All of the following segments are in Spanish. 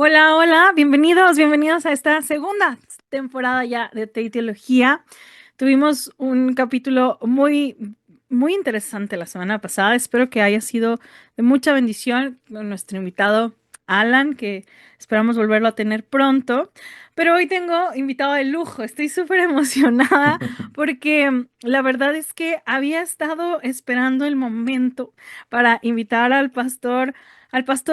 Hola, hola, bienvenidos a esta segunda temporada ya de Teología. Tuvimos un capítulo muy interesante la semana pasada. Espero que haya sido de mucha bendición con nuestro invitado Alan, que esperamos volverlo a tener pronto. Pero hoy tengo invitado de lujo. Estoy súper emocionada porque la verdad es que había estado esperando el momento para invitar al pastor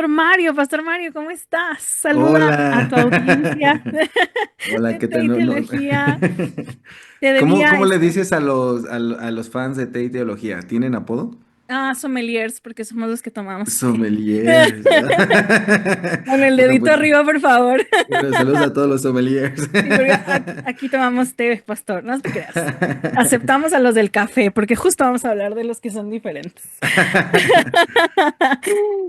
Mario. Pastor Mario, ¿cómo estás? Saluda a tu Hola. audiencia Hola, de ¿qué tal? Teología. Te ¿Cómo, debía cómo le esto. dices a los fans de Tate Teología? ¿Tienen apodo? Sommeliers, porque somos los que tomamos té. Sommeliers. Con el Bueno, dedito pues, arriba, por favor. bueno, saludos a todos los sommeliers. Sí, porque aquí tomamos té, pastor, no te creas. Aceptamos a los del café, porque justo vamos a hablar de los que son diferentes.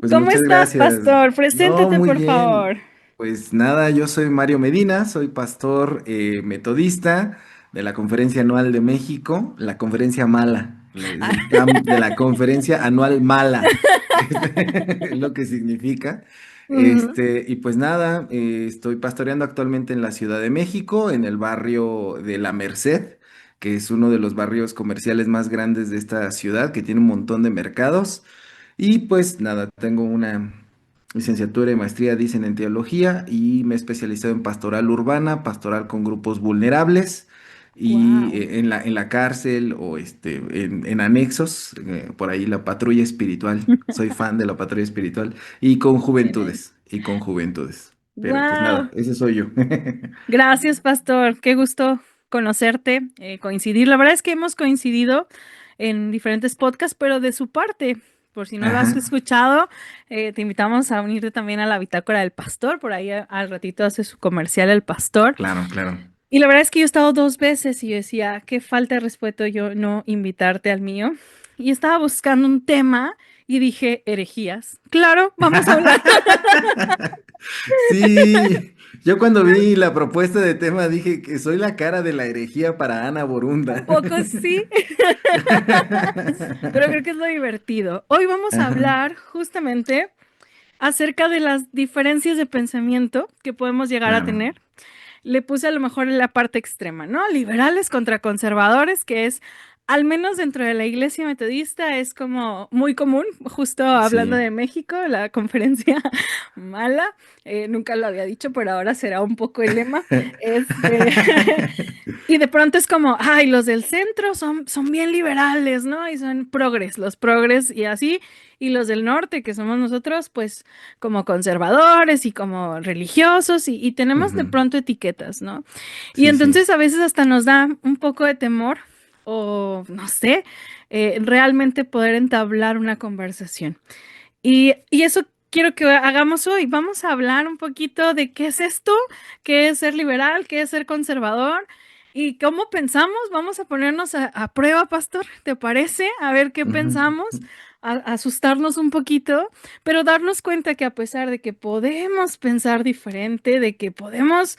Pues ¿Cómo muchas estás, gracias. pastor? No, Preséntate, muy por bien. favor. Pues nada, yo soy Mario Medina, soy pastor metodista de la Conferencia Anual de México, la Conferencia Mala, es el CAM de la Conferencia Anual Mala, es lo que significa. Ujú. Y pues nada, estoy pastoreando actualmente en la Ciudad de México, en el barrio de La Merced, que es uno de los barrios comerciales más grandes de esta ciudad, que tiene un montón de mercados. Y pues nada, tengo una licenciatura y maestría, dicen, en teología y me he especializado en pastoral urbana, pastoral con grupos vulnerables y Wow. en la cárcel o en anexos, por ahí la patrulla espiritual. Soy fan de la patrulla espiritual y con Excelente. juventudes, y con juventudes. Pero pues nada, Wow. ese soy yo. Gracias, pastor. Qué gusto conocerte, coincidir. La verdad es que hemos coincidido en diferentes podcasts, pero de su parte, por si no lo has Ajá, escuchado, te invitamos a unirte también a la Bitácora del Pastor. Por ahí al ratito hace su comercial el pastor. claro, claro. Y la verdad es que yo he estado dos veces y yo decía, qué falta de respeto yo no invitarte al mío. Y estaba buscando un tema y dije, herejías. Claro, vamos a hablar. Sí, yo cuando vi la propuesta de tema dije que soy la cara de la herejía para Ana Un Borunda. poco sí, pero creo que es lo divertido. Hoy vamos a Ajá, hablar justamente acerca de las diferencias de pensamiento que podemos llegar a claro. tener. Le puse a lo mejor en la parte extrema, ¿no? Liberales contra conservadores, que es, al menos dentro de la iglesia metodista, es como muy común, justo hablando Sí. de México, la conferencia mala, nunca lo había dicho, pero ahora será un poco el lema. Este, y de pronto es como, ay, los del centro son bien liberales, ¿no? Y son progres, los progres y así, y los del norte, que somos nosotros, pues como conservadores y como religiosos, y tenemos de Ujú. pronto etiquetas, ¿no? Y Sí, sí. entonces a veces hasta nos da un poco de temor o, no sé, realmente poder entablar una conversación. Y eso quiero que hagamos hoy. Vamos a hablar un poquito de qué es esto, qué es ser liberal, qué es ser conservador y cómo pensamos. Vamos a ponernos a prueba, pastor, ¿te parece? A ver qué Ujú. pensamos, asustarnos un poquito, pero darnos cuenta que a pesar de que podemos pensar diferente, de que podemos,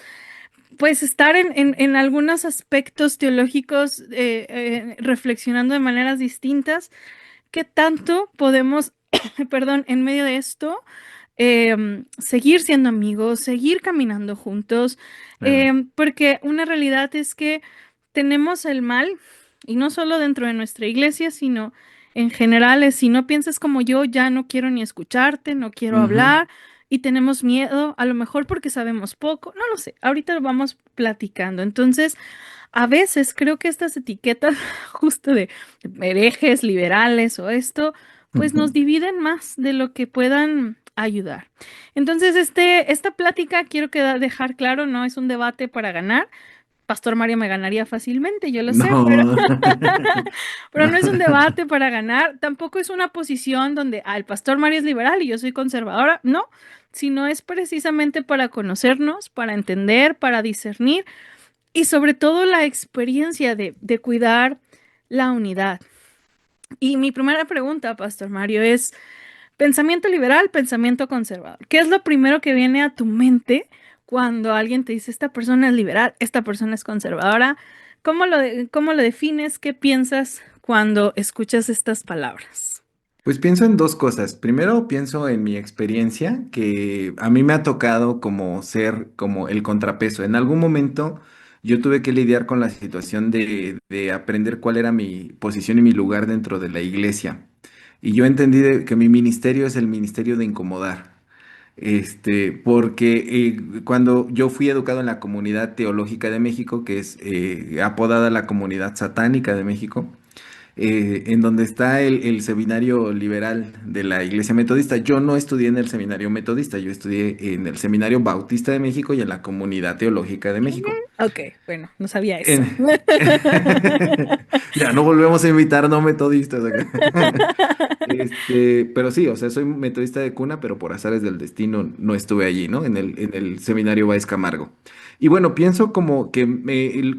pues, estar en algunos aspectos teológicos reflexionando de maneras distintas, ¿qué tanto podemos, perdón, en medio de esto, seguir siendo amigos, seguir caminando juntos? Claro. Porque una realidad es que tenemos el mal, y no solo dentro de nuestra iglesia, sino en general, es, si no piensas como yo, ya no quiero ni escucharte, no quiero Ujú. hablar, y tenemos miedo, a lo mejor porque sabemos poco, no lo sé, ahorita lo vamos platicando. Entonces, a veces creo que estas etiquetas justo de herejes, liberales o esto, pues nos dividen más de lo que puedan ayudar. Entonces, esta plática quiero dejar claro, no es un debate para ganar. Pastor Mario me ganaría fácilmente, yo lo sé, pero, No. pero no es un debate para ganar. Tampoco es una posición donde el Pastor Mario es liberal y yo soy conservadora. No, sino es precisamente para conocernos, para entender, para discernir y sobre todo la experiencia de cuidar la unidad. Y mi primera pregunta, Pastor Mario, es pensamiento liberal, pensamiento conservador. ¿Qué es lo primero que viene a tu mente cuando alguien te dice esta persona es liberal, esta persona es conservadora? ¿Cómo lo defines? ¿Qué piensas cuando escuchas estas palabras? Pues pienso en dos cosas. Primero, pienso en mi experiencia, que a mí me ha tocado como ser como el contrapeso. En algún momento yo tuve que lidiar con la situación de aprender cuál era mi posición y mi lugar dentro de la iglesia. Y yo entendí que mi ministerio es el ministerio de incomodar. Porque cuando yo fui educado en la Comunidad Teológica de México, que es apodada la Comunidad Satánica de México, en donde está el seminario liberal de la Iglesia Metodista. Yo no estudié en el seminario metodista, yo estudié en el Seminario Bautista de México y en la Comunidad Teológica de Ujú. México. Ok, bueno, no sabía eso. En- Ya no volvemos a invitar no metodistas acá. Pero sí, o sea, soy metodista de cuna, pero por azares del destino no estuve allí, ¿no? En el seminario Báez Camargo. Y bueno, pienso como que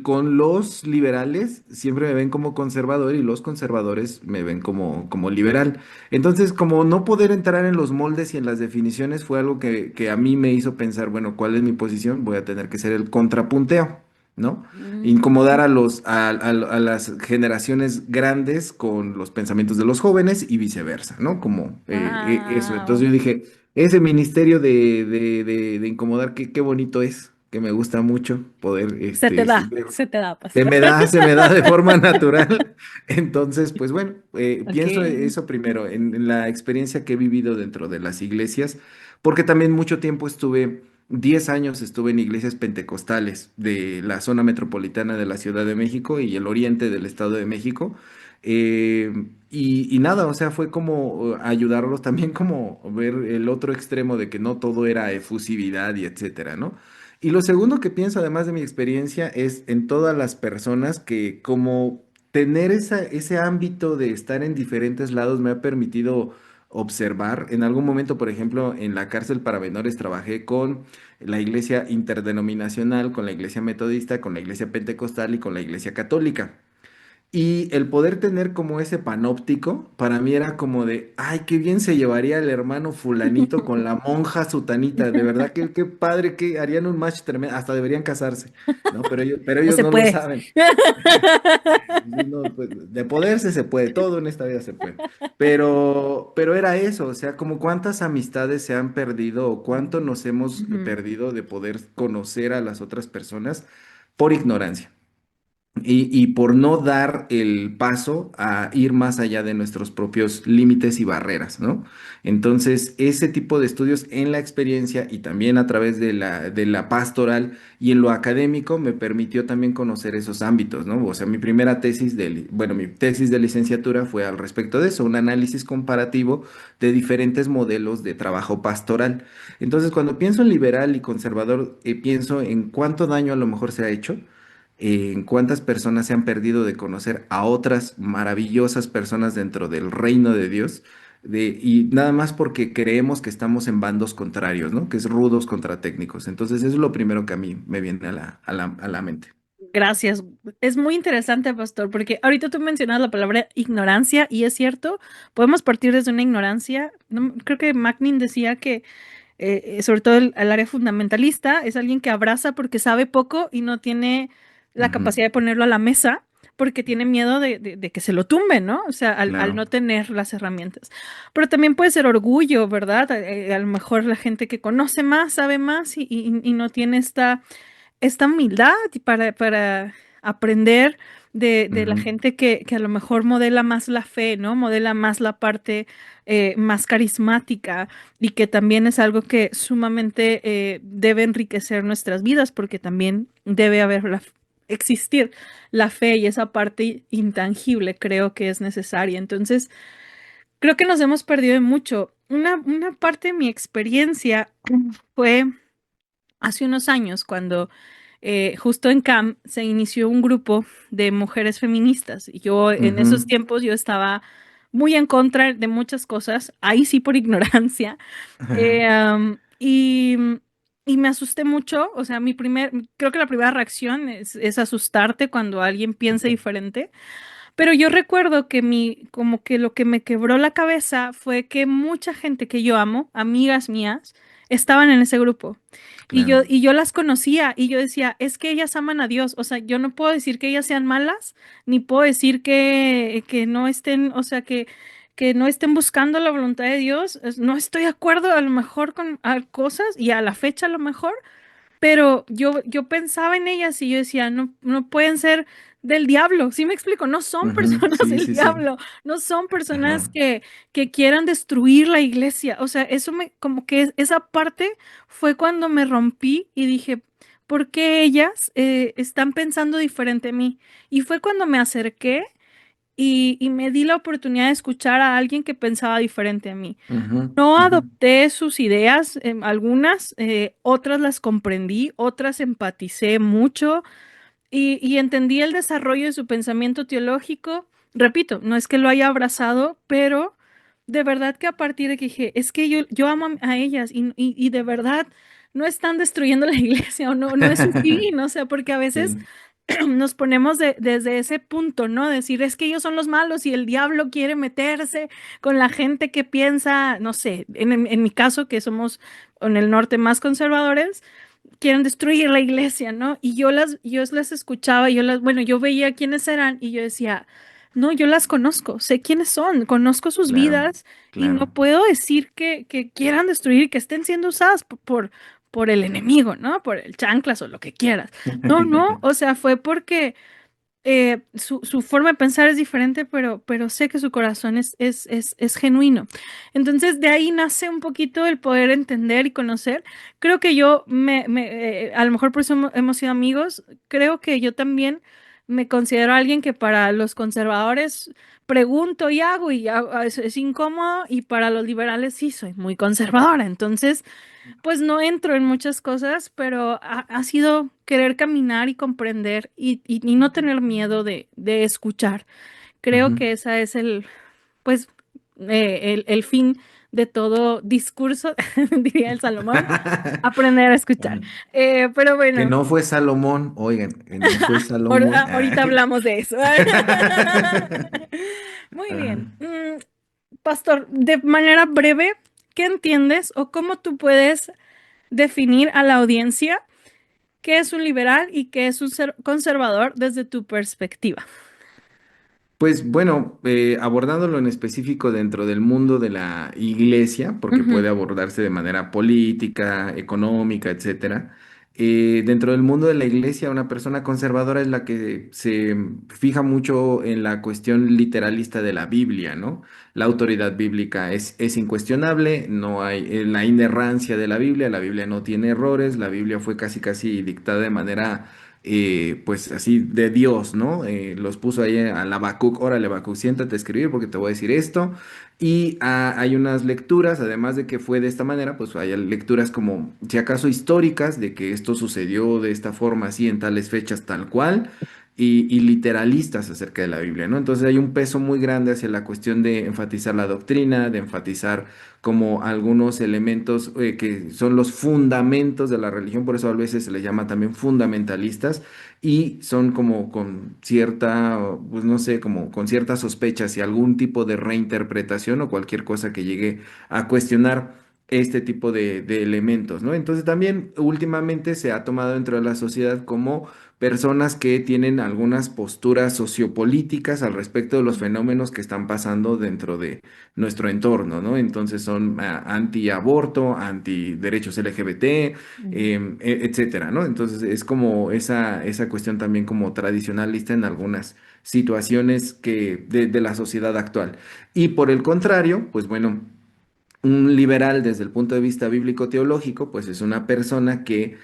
con los liberales siempre me ven como conservador y los conservadores me ven como liberal. Entonces, como no poder entrar en los moldes y en las definiciones fue algo que a mí me hizo pensar, bueno, ¿cuál es mi posición? Voy a tener que ser el contrapunteo. ¿No? Incomodar Mm, a las generaciones grandes con los pensamientos de los jóvenes y viceversa, ¿no? Como eso. Entonces wow. yo dije, ese ministerio de incomodar, qué bonito es, que me gusta mucho poder, Se te da, se pastor. me da, se me da de forma natural. Entonces, pues bueno, Ok. pienso eso primero, en la experiencia que he vivido dentro de las iglesias, porque también mucho tiempo estuve, 10 años estuve en iglesias pentecostales de la zona metropolitana de la Ciudad de México y el oriente del Estado de México. Y nada, o sea, fue como ayudarlos también como ver el otro extremo de que no todo era efusividad y etcétera, ¿no? Y lo segundo que pienso, además de mi experiencia, es en todas las personas que como tener ese ámbito de estar en diferentes lados me ha permitido observar. En algún momento, por ejemplo, en la cárcel para menores trabajé con la iglesia interdenominacional, con la iglesia metodista, con la iglesia pentecostal y con la iglesia católica. Y el poder tener como ese panóptico, para mí era como de, ay, qué bien se llevaría el hermano fulanito con la monja sutanita, de verdad, qué padre, que harían un match tremendo, hasta deberían casarse, ¿no? Pero No ellos se no lo puede. saben. No, pues, de poderse se puede, todo en esta vida se puede. Pero era eso, o sea, como cuántas amistades se han perdido o cuánto nos hemos Ujú, perdido de poder conocer a las otras personas por ignorancia. Y por no dar el paso a ir más allá de nuestros propios límites y barreras, ¿no? Entonces, ese tipo de estudios en la experiencia y también a través de la pastoral y en lo académico me permitió también conocer esos ámbitos, ¿no? O sea, mi tesis de licenciatura fue al respecto de eso, un análisis comparativo de diferentes modelos de trabajo pastoral. Entonces, cuando pienso en liberal y conservador, pienso en cuánto daño a lo mejor se ha hecho, en cuántas personas se han perdido de conocer a otras maravillosas personas dentro del reino de Dios, y nada más porque creemos que estamos en bandos contrarios, ¿no? Que es rudos contra técnicos. Entonces, eso es lo primero que a mí me viene a la mente. gracias. Es muy interesante, pastor, porque ahorita tú mencionas la palabra ignorancia y es cierto, podemos partir desde una ignorancia. Creo que Macnin decía que sobre todo el área fundamentalista, es alguien que abraza porque sabe poco y no tiene la Ujú, capacidad de ponerlo a la mesa porque tiene miedo de que se lo tumbe, ¿no? O sea, al claro. no tener las herramientas. Pero también puede ser orgullo, ¿verdad? A lo mejor la gente que conoce más, sabe más y no tiene esta humildad para aprender de la Ujú, gente que a lo mejor modela más la fe, ¿no? Modela más la parte más carismática y que también es algo que sumamente debe enriquecer nuestras vidas porque también debe existir la fe y esa parte intangible creo que es necesaria. Entonces, creo que nos hemos perdido en mucho. Una parte de mi experiencia fue hace unos años cuando justo en CAM se inició un grupo de mujeres feministas y yo en esos ujú. tiempos yo estaba muy en contra de muchas cosas, ahí sí por ignorancia, y me asusté mucho, o sea, creo que la primera reacción es asustarte cuando alguien piensa diferente, pero yo recuerdo que como que lo que me quebró la cabeza fue que mucha gente que yo amo, amigas mías, estaban en ese grupo. Claro. Y yo las conocía y yo decía, es que ellas aman a Dios. O sea, yo no puedo decir que ellas sean malas, ni puedo decir que no estén, o sea, que no estén buscando la voluntad de Dios. No estoy de acuerdo a lo mejor con cosas y a la fecha a lo mejor, pero yo pensaba en ellas y yo decía, no, no pueden ser del diablo, ¿sí me explico? No son Ujú, personas sí, del sí, sí. diablo, no son personas Ajá. que quieran destruir la iglesia. O sea, como que esa parte fue cuando me rompí y dije, ¿por qué ellas están pensando diferente a mí? Y fue cuando me acerqué y me di la oportunidad de escuchar a alguien que pensaba diferente a mí. Ujú, No ujú. adopté sus ideas, algunas, otras las comprendí, otras empaticé mucho y entendí el desarrollo de su pensamiento teológico. Repito, no es que lo haya abrazado, pero de verdad que a partir de que dije, es que yo amo a ellas y de verdad no están destruyendo la iglesia o no, no es su fin, o sea, porque a veces Sí. nos ponemos desde ese punto, ¿no? Decir, es que ellos son los malos y el diablo quiere meterse con la gente que piensa, no sé, en mi caso, que somos en el norte más conservadores, quieren destruir la iglesia, ¿no? Y yo las escuchaba, bueno, yo veía quiénes eran y yo decía, no, yo las conozco, sé quiénes son, conozco sus Claro, vidas y no claro. puedo decir que quieran destruir, que estén siendo usadas por el enemigo, ¿no? Por el chanclas o lo que quieras. No, no, o sea, fue porque su forma de pensar es diferente, pero sé que su corazón es genuino. Entonces, de ahí nace un poquito el poder entender y conocer. Creo que a lo mejor por eso hemos sido amigos, creo que yo también me considero alguien que para los conservadores pregunto y hago es incómodo y para los liberales sí soy muy conservadora. Entonces, pues no entro en muchas cosas, pero ha sido querer caminar y comprender y no tener miedo de escuchar. Creo Ujú. que esa es pues, el fin de todo discurso, diría el Salomón, aprender a escuchar. Pero Que bueno, no fue Salomón, oigan, que no fue Salomón. ahorita hablamos de eso. Muy bien. Ajá. Pastor, de manera breve, ¿qué entiendes o cómo tú puedes definir a la audiencia qué es un liberal y qué es un conservador desde tu perspectiva? Pues bueno, abordándolo en específico dentro del mundo de la iglesia, porque Ujú, puede abordarse de manera política, económica, etcétera. Dentro del mundo de la iglesia, una persona conservadora es la que se fija mucho en la cuestión literalista de la Biblia, ¿no? La autoridad bíblica es incuestionable, no hay la inerrancia de la Biblia no tiene errores, la Biblia fue casi casi dictada de manera pues así de Dios, ¿no? Los puso ahí al Habacuc, órale, Habacuc, siéntate a escribir porque te voy a decir esto. Y hay unas lecturas, además de que fue de esta manera, pues hay lecturas como, si acaso históricas, de que esto sucedió de esta forma, así, en tales fechas, tal cual. Y literalistas acerca de la Biblia, ¿no? Entonces hay un peso muy grande hacia la cuestión de enfatizar la doctrina, de enfatizar como algunos elementos que son los fundamentos de la religión, por eso a veces se les llama también fundamentalistas, y son como con cierta, pues no sé, como con cierta sospecha si algún tipo de reinterpretación o cualquier cosa que llegue a cuestionar este tipo de elementos, ¿no? Entonces también últimamente se ha tomado dentro de la sociedad como personas que tienen algunas posturas sociopolíticas al respecto de los fenómenos que están pasando dentro de nuestro entorno, ¿no? Entonces son anti-aborto, anti-derechos LGBT, ujú, etcétera, ¿no? Entonces es como esa cuestión también como tradicionalista en algunas situaciones de la sociedad actual. Y por el contrario, pues bueno. Un liberal desde el punto de vista bíblico-teológico, pues es una persona que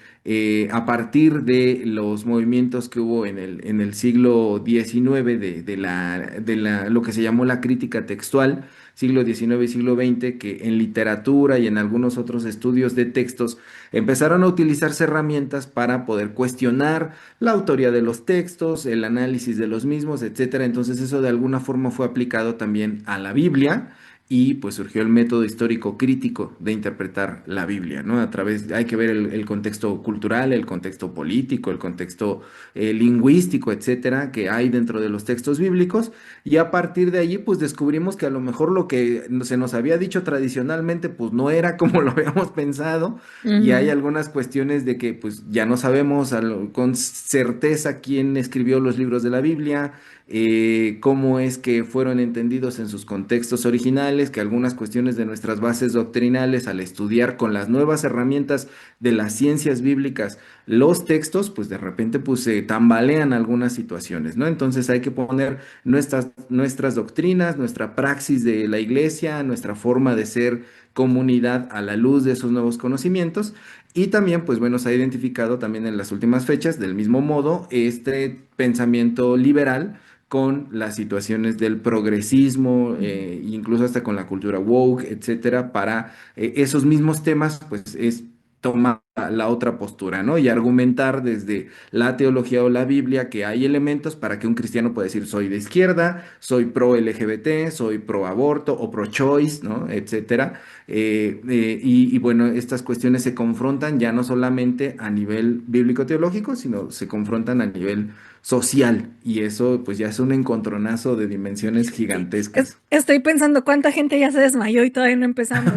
a partir de los movimientos que hubo en el siglo XIX lo que se llamó la crítica textual, siglo XIX y siglo XX, que en literatura y en algunos otros estudios de textos empezaron a utilizarse herramientas para poder cuestionar la autoría de los textos, el análisis de los mismos, etcétera. Entonces eso de alguna forma fue aplicado también a la Biblia y pues surgió el método histórico crítico de interpretar la Biblia, ¿no? Hay que ver el contexto cultural, el contexto político, el contexto lingüístico, etcétera, que hay dentro de los textos bíblicos, y a partir de allí pues descubrimos que a lo mejor lo que se nos había dicho tradicionalmente pues no era como lo habíamos pensado, y hay ujú, algunas cuestiones de que pues ya no sabemos con certeza quién escribió los libros de la Biblia, cómo es que fueron entendidos en sus contextos originales, que algunas cuestiones de nuestras bases doctrinales, al estudiar con las nuevas herramientas de las ciencias bíblicas los textos, pues de repente pues se tambalean algunas situaciones, ¿no? Entonces hay que poner nuestras doctrinas, nuestra praxis de la iglesia, nuestra forma de ser comunidad a la luz de esos nuevos conocimientos. Y también, pues bueno, se ha identificado también en las últimas fechas, del mismo modo, este pensamiento liberal con las situaciones del progresismo, incluso hasta con la cultura woke, etcétera, para esos mismos temas, pues es tomar la otra postura, ¿no? Y argumentar desde la teología o la Biblia que hay elementos para que un cristiano pueda decir, soy de izquierda, soy pro LGBT, soy pro aborto o pro choice, ¿no? Etcétera. Y bueno, estas cuestiones se confrontan ya no solamente a nivel bíblico-teológico, sino se confrontan a nivel social. Y eso pues ya es un encontronazo de dimensiones Sí, gigantescas. estoy pensando cuánta gente ya se desmayó y todavía no empezamos.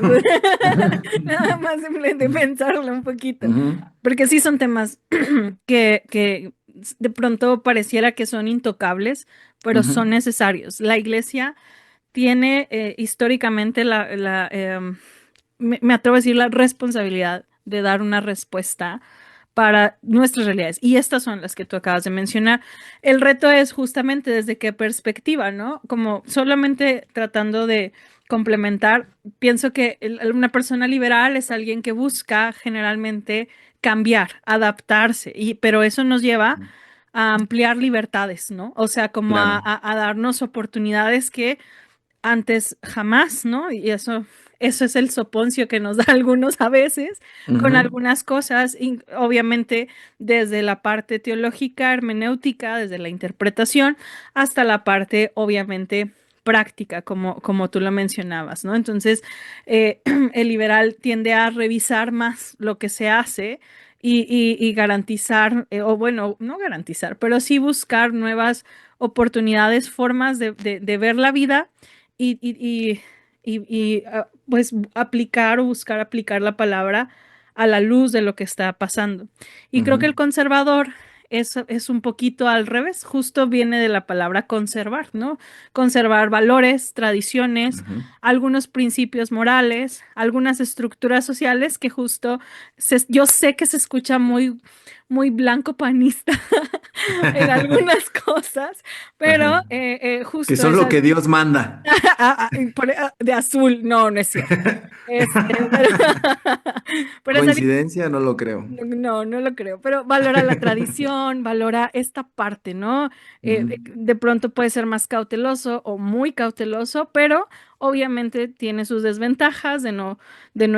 Nada más simplemente pensarlo un poquito. Ujú, Porque sí son temas que de pronto pareciera que son intocables, pero ujú, son necesarios. La iglesia tiene históricamente me atrevo a decir, la responsabilidad de dar una respuesta para nuestras realidades. Y estas son las que tú acabas de mencionar. El reto es justamente desde qué perspectiva, ¿no? Como solamente tratando de complementar, pienso que una persona liberal es alguien que busca generalmente cambiar, adaptarse, pero eso nos lleva a ampliar libertades, ¿no? O sea, como claro. a darnos oportunidades que antes jamás, ¿no? Y eso es el soponcio que nos da algunos a veces con Ujú, algunas cosas, y obviamente desde la parte teológica, hermenéutica, desde la interpretación, hasta la parte, obviamente, práctica, como tú lo mencionabas, ¿no? Entonces, el liberal tiende a revisar más lo que se hace. Y garantizar, o bueno, no garantizar, pero sí buscar nuevas oportunidades, formas de ver la vida y, pues aplicar o buscar aplicar la palabra a la luz de lo que está pasando. Y creo que ujú, el conservador es un poquito al revés, justo viene de la palabra conservar, ¿no? Conservar valores, tradiciones, ujú. algunos principios morales, algunas estructuras sociales que justo yo sé que se escucha muy blanco panista en algunas cosas, pero Ajá. Que justo son es lo que Dios manda. de azul, no, no es cierto. Pero, pero es alguien Coincidencia, no lo creo. no, no lo creo, pero valora la tradición, valora esta parte, ¿no? Ujú, De pronto puede ser más cauteloso o muy cauteloso, pero obviamente tiene sus desventajas de no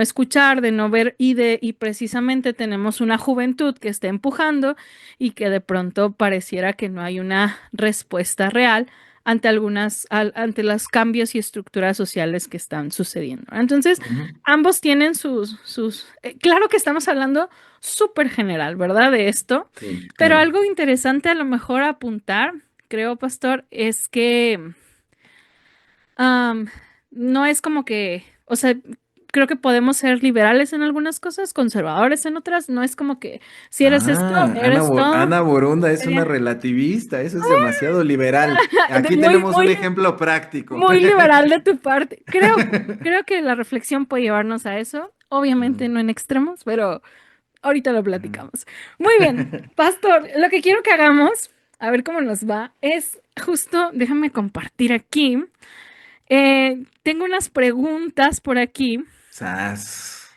escuchar, de no ver y precisamente tenemos una juventud que está empujando y que de pronto pareciera que no hay una respuesta real ante ante los cambios y estructuras sociales que están sucediendo. Entonces, ujú. ambos tienen claro que estamos hablando súper general, ¿verdad? De esto. Sí, Pero claro. algo interesante a lo mejor a apuntar, creo, Pastor, es que am, no es como que, o sea, creo que podemos ser liberales en algunas cosas, conservadores en otras. No es como que si eres esto, Ah, eres todo. Ana Borunda es una Sería relativista, eso es demasiado liberal. Aquí muy, tenemos un muy, ejemplo práctico. muy liberal de tu parte. Creo que la reflexión puede llevarnos a eso. Obviamente Ujú, no en extremos, pero ahorita lo ujú. platicamos. Muy bien, Pastor, lo que quiero que hagamos, a ver cómo nos va, es justo, déjame compartir aquí. Tengo unas preguntas por aquí. Sas,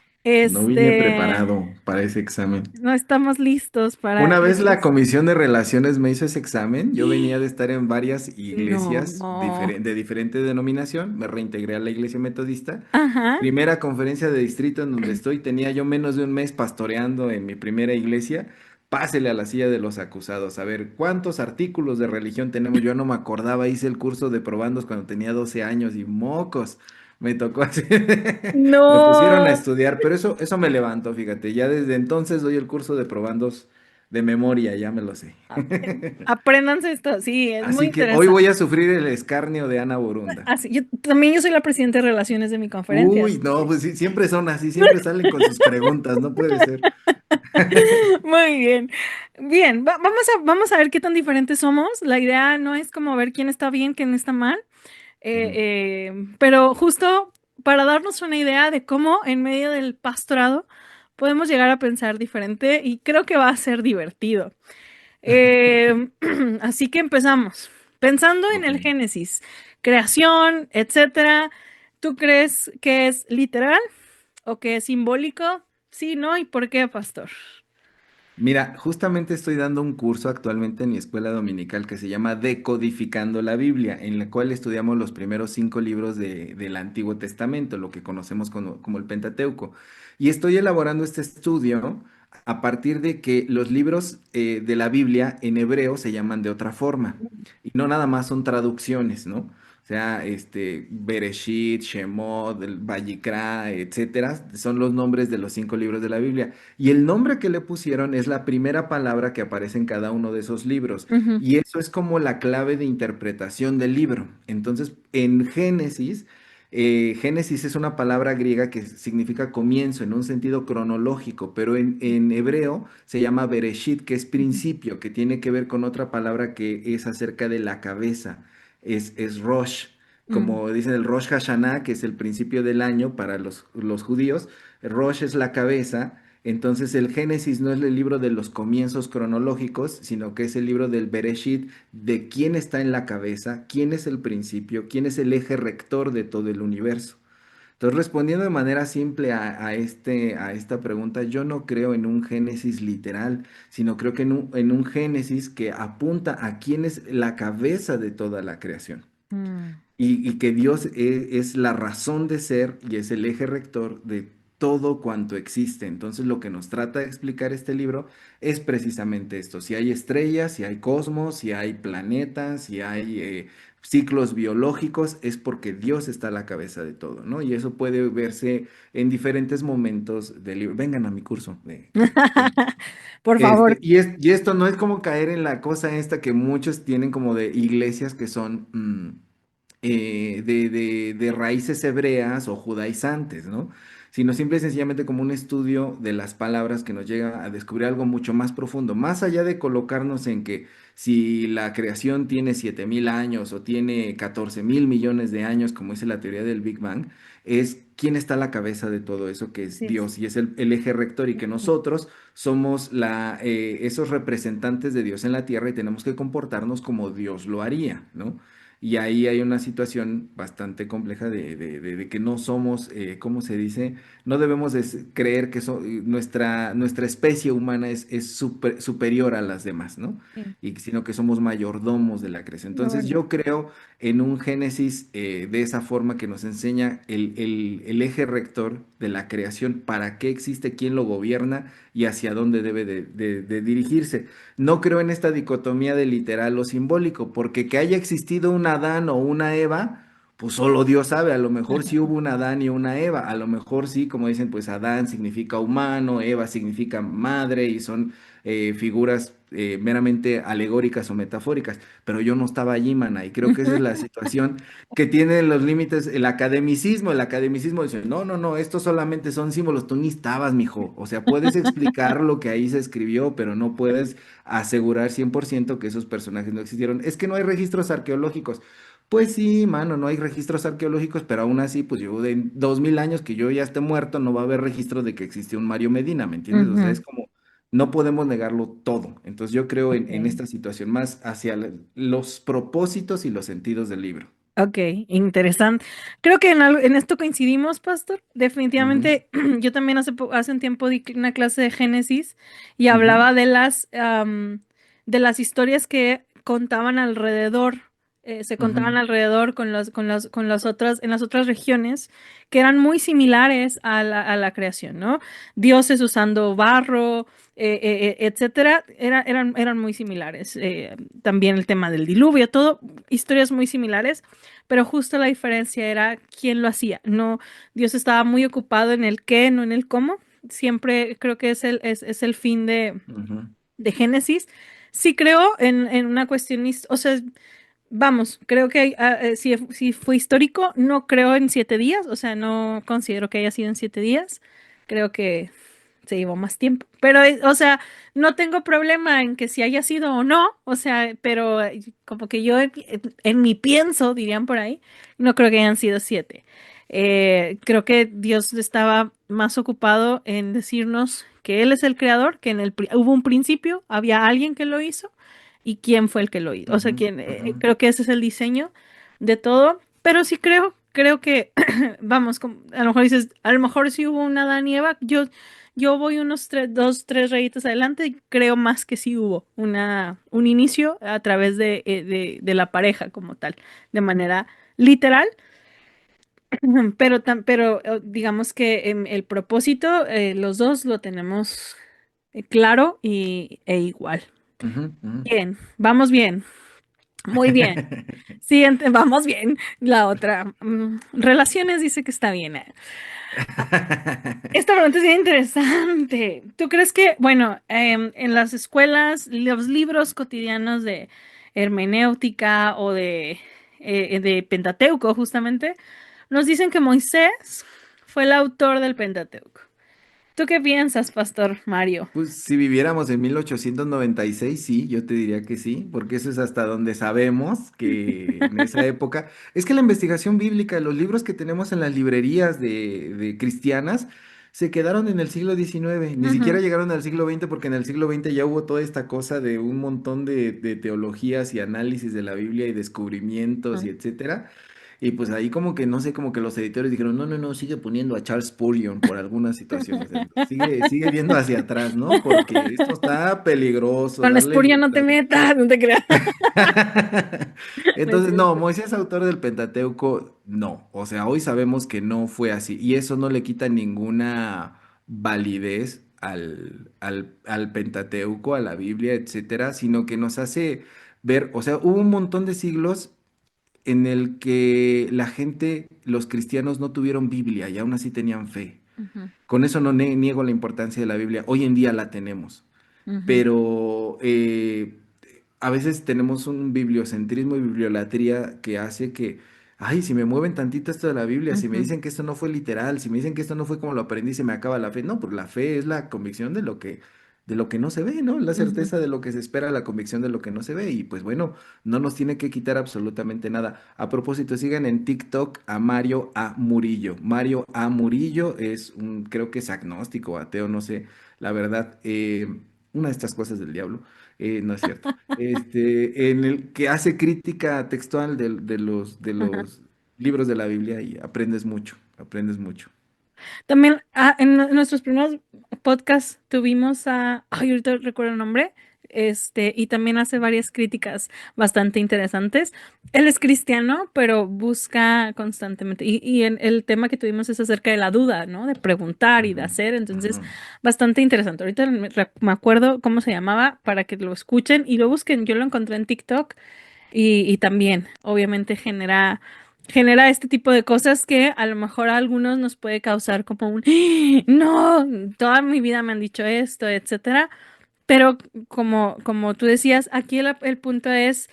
no vine Este, preparado para ese examen. no estamos listos para Una vez la eso. Comisión de Relaciones me hizo ese examen, yo venía de estar en varias No, iglesias no. de diferente denominación, me reintegré a la iglesia metodista. Ajá. Primera conferencia de distrito en donde estoy, tenía yo menos de un mes pastoreando en mi primera iglesia. Pásele a la silla de los acusados, a ver cuántos artículos de religión tenemos. Yo no me acordaba, hice el curso de probandos cuando tenía 12 años y mocos. Me tocó así. Me pusieron a No. estudiar, pero eso me levantó, fíjate. Ya desde entonces doy el curso de probandos de memoria, ya me lo sé. Apréndanse esto, sí, es muy Así que hoy interesante. voy a sufrir el escarnio de Ana Borunda. Así, también yo soy la presidenta de relaciones de mi conferencia, Uy, así no, que pues sí, siempre son así, siempre salen con sus preguntas, no puede ser. Muy bien. Bien, vamos a ver qué tan diferentes somos. La idea no es como ver quién está bien, quién está mal, Ujú. pero justo para darnos una idea de cómo en medio del pastorado podemos llegar a pensar diferente y creo que va a ser divertido. Eh, Así que empezamos. Pensando en Ok. el Génesis, creación, etcétera, ¿tú crees que es literal o que es simbólico? Sí, ¿no? ¿Y por qué, pastor? Mira, justamente estoy dando un curso actualmente en mi escuela dominical que se llama Decodificando la Biblia, en la cual estudiamos los primeros 5 libros del Antiguo Testamento, lo que conocemos como el Pentateuco. Y estoy elaborando este estudio a partir de que los libros de la Biblia en hebreo se llaman de otra forma. Y no nada más son traducciones, ¿no? O sea, Bereshit, Shemot, el Vayikra, etcétera, son los nombres de los 5 libros de la Biblia. Y el nombre que le pusieron es la primera palabra que aparece en cada uno de esos libros. Ujú, Y eso es como la clave de interpretación del libro. Entonces, en Génesis, Génesis es una palabra griega que significa comienzo en un sentido cronológico, pero en hebreo se llama Bereshit, que es ujú, principio, que tiene que ver con otra palabra que es acerca de la cabeza. Es Rosh. mm, Como dicen el Rosh Hashanah, que es el principio del año para los judíos, Rosh es la cabeza. Entonces el Génesis no es el libro de los comienzos cronológicos, sino que es el libro del Bereshit, de quién está en la cabeza, quién es el principio, quién es el eje rector de todo el universo. Entonces, respondiendo de manera simple a esta pregunta, yo no creo en un Génesis literal, sino creo que en un Génesis que apunta a quién es la cabeza de toda la creación mm, y que Dios es la razón de ser y es el eje rector de todo cuanto existe. Entonces lo que nos trata de explicar este libro es precisamente esto. Si hay estrellas, si hay cosmos, si hay planetas, si hay ciclos biológicos, es porque Dios está a la cabeza de todo, ¿no? Y eso puede verse en diferentes momentos del libro. Vengan a mi curso. Por favor. Y esto no es como caer en la cosa esta que muchos tienen como de iglesias que son de raíces hebreas o judaizantes, ¿no? Sino simple y sencillamente como un estudio de las palabras que nos llega a descubrir algo mucho más profundo, más allá de colocarnos en que si la creación tiene 7.000 años o tiene 14.000 millones de años, como dice la teoría del Big Bang, es quién está a la cabeza de todo eso, que es Sí, sí. Dios y es el eje rector y que nosotros somos esos representantes de Dios en la tierra y tenemos que comportarnos como Dios lo haría, ¿no? Y ahí hay una situación bastante compleja de que no somos, ¿cómo se dice? No debemos creer que nuestra especie humana es superior a las demás, ¿no? Sí, Sino que somos mayordomos de la creación. muy Entonces bonito. yo creo en un Génesis de esa forma que nos enseña el eje rector de la creación, para qué existe, quién lo gobierna y hacia dónde debe de dirigirse. No creo en esta dicotomía de literal o simbólico, porque que haya existido un Adán o una Eva, pues solo Dios sabe. A lo mejor sí hubo un Adán y una Eva, a lo mejor sí, como dicen, pues Adán significa humano, Eva significa madre y son figuras meramente alegóricas o metafóricas, pero yo no estaba allí, mana, y creo que esa es la situación que tiene los límites el academicismo dice, no, no, no, estos solamente son símbolos, tú ni estabas, mijo, o sea, puedes explicar lo que ahí se escribió, pero no puedes asegurar 100% que esos personajes no existieron. Es que no hay registros arqueológicos. Pues sí, mano, no hay registros arqueológicos, pero aún así, pues yo de 2.000 años que yo ya esté muerto, no va a haber registro de que existió un Mario Medina, ¿me entiendes? O sea, Ujú, es como, no podemos negarlo todo. Entonces yo creo en ok. esta situación más hacia los propósitos y los sentidos del libro. Ok, interesante. Creo que en esto coincidimos, Pastor. Ujú, Definitivamente, yo también hace un tiempo di una clase de Génesis y ujú, hablaba de las historias que contaban alrededor, se contaban ujú, alrededor con las otras, en las otras regiones, que eran muy similares a la creación, ¿no? Dioses usando barro, etcétera, eran muy similares. También el tema del diluvio, todo, historias muy similares, pero justo la diferencia era quién lo hacía. No, Dios estaba muy ocupado en el qué, no en el cómo. Siempre creo que es el fin ujú. de Génesis. Sí creo en una cuestión, o sea, vamos, creo que si fue histórico, no creo en 7 días, o sea, no considero que haya sido en 7 días. Creo que se llevó más tiempo. Pero, o sea, no tengo problema en que si haya sido o no, o sea, pero como que yo en mi pienso, dirían por ahí, no creo que hayan sido 7. Creo que Dios estaba más ocupado en decirnos que Él es el creador, que hubo un principio, había alguien que lo hizo y quién fue el que lo hizo. O sea, Ujú, ujú. creo que ese es el diseño de todo, pero sí creo que, vamos, a lo mejor dices, a lo mejor sí hubo una Adán y Eva, yo voy unos dos, tres rayitas adelante y creo más que sí hubo un inicio a través de la pareja como tal, de manera literal, pero digamos que el propósito, los dos lo tenemos claro e igual. Ujú, ujú. Bien, vamos bien, muy bien. Siguiente, vamos bien. La otra, relaciones dice que está bien. Esta pregunta es bien interesante. ¿Tú crees que, bueno, en las escuelas, los libros cotidianos de hermenéutica o de Pentateuco, justamente, nos dicen que Moisés fue el autor del Pentateuco? ¿Tú qué piensas, Pastor Mario? Pues si viviéramos en 1896, sí, yo te diría que sí, porque eso es hasta donde sabemos que en esa época, es que la investigación bíblica, los libros que tenemos en las librerías de cristianas, se quedaron en el siglo XIX, ni siquiera Ujú, llegaron al siglo XX, porque en el siglo XX ya hubo toda esta cosa de un montón de teologías y análisis de la Biblia y descubrimientos y ujú. etcétera. Y pues ahí como que, no sé, como que los editores dijeron, no, no, no, sigue poniendo a Charles Spurgeon por algunas situaciones. Sigue viendo hacia atrás, ¿no? Porque esto está peligroso, Con darle Espuria no te libertad. metas, no te creas. No es Entonces, no, cierto. Moisés, autor del Pentateuco, no. O sea, hoy sabemos que no fue así. Y eso no le quita ninguna validez al Pentateuco, a la Biblia, etcétera, sino que nos hace ver, o sea, hubo un montón de siglos en el que la gente, los cristianos, no tuvieron Biblia y aún así tenían fe. Ujú, Con eso no niego la importancia de la Biblia. Hoy en día la tenemos, ujú, pero a veces tenemos un bibliocentrismo y bibliolatría que hace que, ay, si me mueven tantito esto de la Biblia, si me ujú, dicen que esto no fue literal, si me dicen que esto no fue como lo aprendí, se me acaba la fe. No, pues la fe es la convicción de lo que no se ve, ¿no? La ujú. certeza de lo que se espera, la convicción de lo que no se ve. Y pues bueno, no nos tiene que quitar absolutamente nada. A propósito, sigan en TikTok a Mario A. Murillo. Mario A. Murillo es un, creo que es agnóstico, ateo, no sé, la verdad, una de estas cosas del diablo, no es cierto. En el que hace crítica textual de Ajá. los libros de la Biblia y aprendes mucho, aprendes mucho. También en nuestros primeros podcasts tuvimos ay, ahorita recuerdo el nombre, y también hace varias críticas bastante interesantes. Él es cristiano, pero busca constantemente, y el tema que tuvimos es acerca de la duda, ¿no? De preguntar y de Ujú, hacer, ujú. entonces, bastante interesante. Ahorita me acuerdo cómo se llamaba para que lo escuchen y lo busquen. Yo lo encontré en TikTok. Y también, obviamente, genera este tipo de cosas que a lo mejor a algunos nos puede causar como un, "¡Ah! No, toda mi vida me han dicho esto, etcétera". Pero como tú decías, aquí el punto es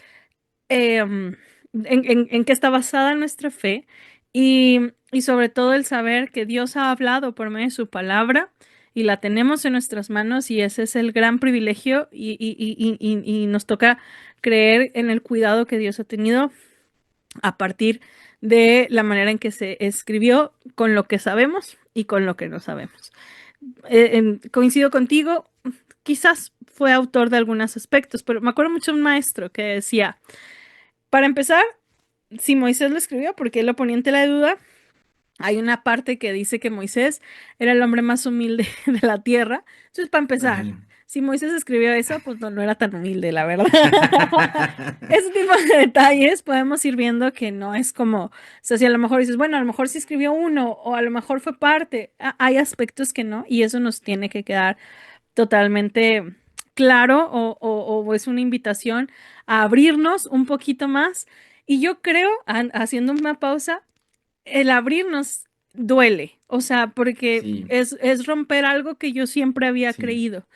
en qué está basada nuestra fe y sobre todo el saber que Dios ha hablado por medio de su palabra y la tenemos en nuestras manos y ese es el gran privilegio y nos toca creer en el cuidado que Dios ha tenido a partir de la manera en que se escribió con lo que sabemos y con lo que no sabemos. Coincido contigo, quizás fue autor de algunos aspectos, pero me acuerdo mucho de un maestro que decía, para empezar, si Moisés lo escribió, porque él lo ponía en tela de duda, hay una parte que dice que Moisés era el hombre más humilde de la tierra. Entonces, para empezar, Ay. si Moisés escribió eso, pues no era tan humilde, la verdad. Ese tipo de detalles podemos ir viendo que no es como, o sea, si a lo mejor dices, bueno, a lo mejor sí escribió uno o a lo mejor fue parte, hay aspectos que no y eso nos tiene que quedar totalmente claro o es una invitación a abrirnos un poquito más. Y yo creo, haciendo una pausa, el abrirnos duele, o sea, porque Sí, es romper algo que yo siempre había sí. creído,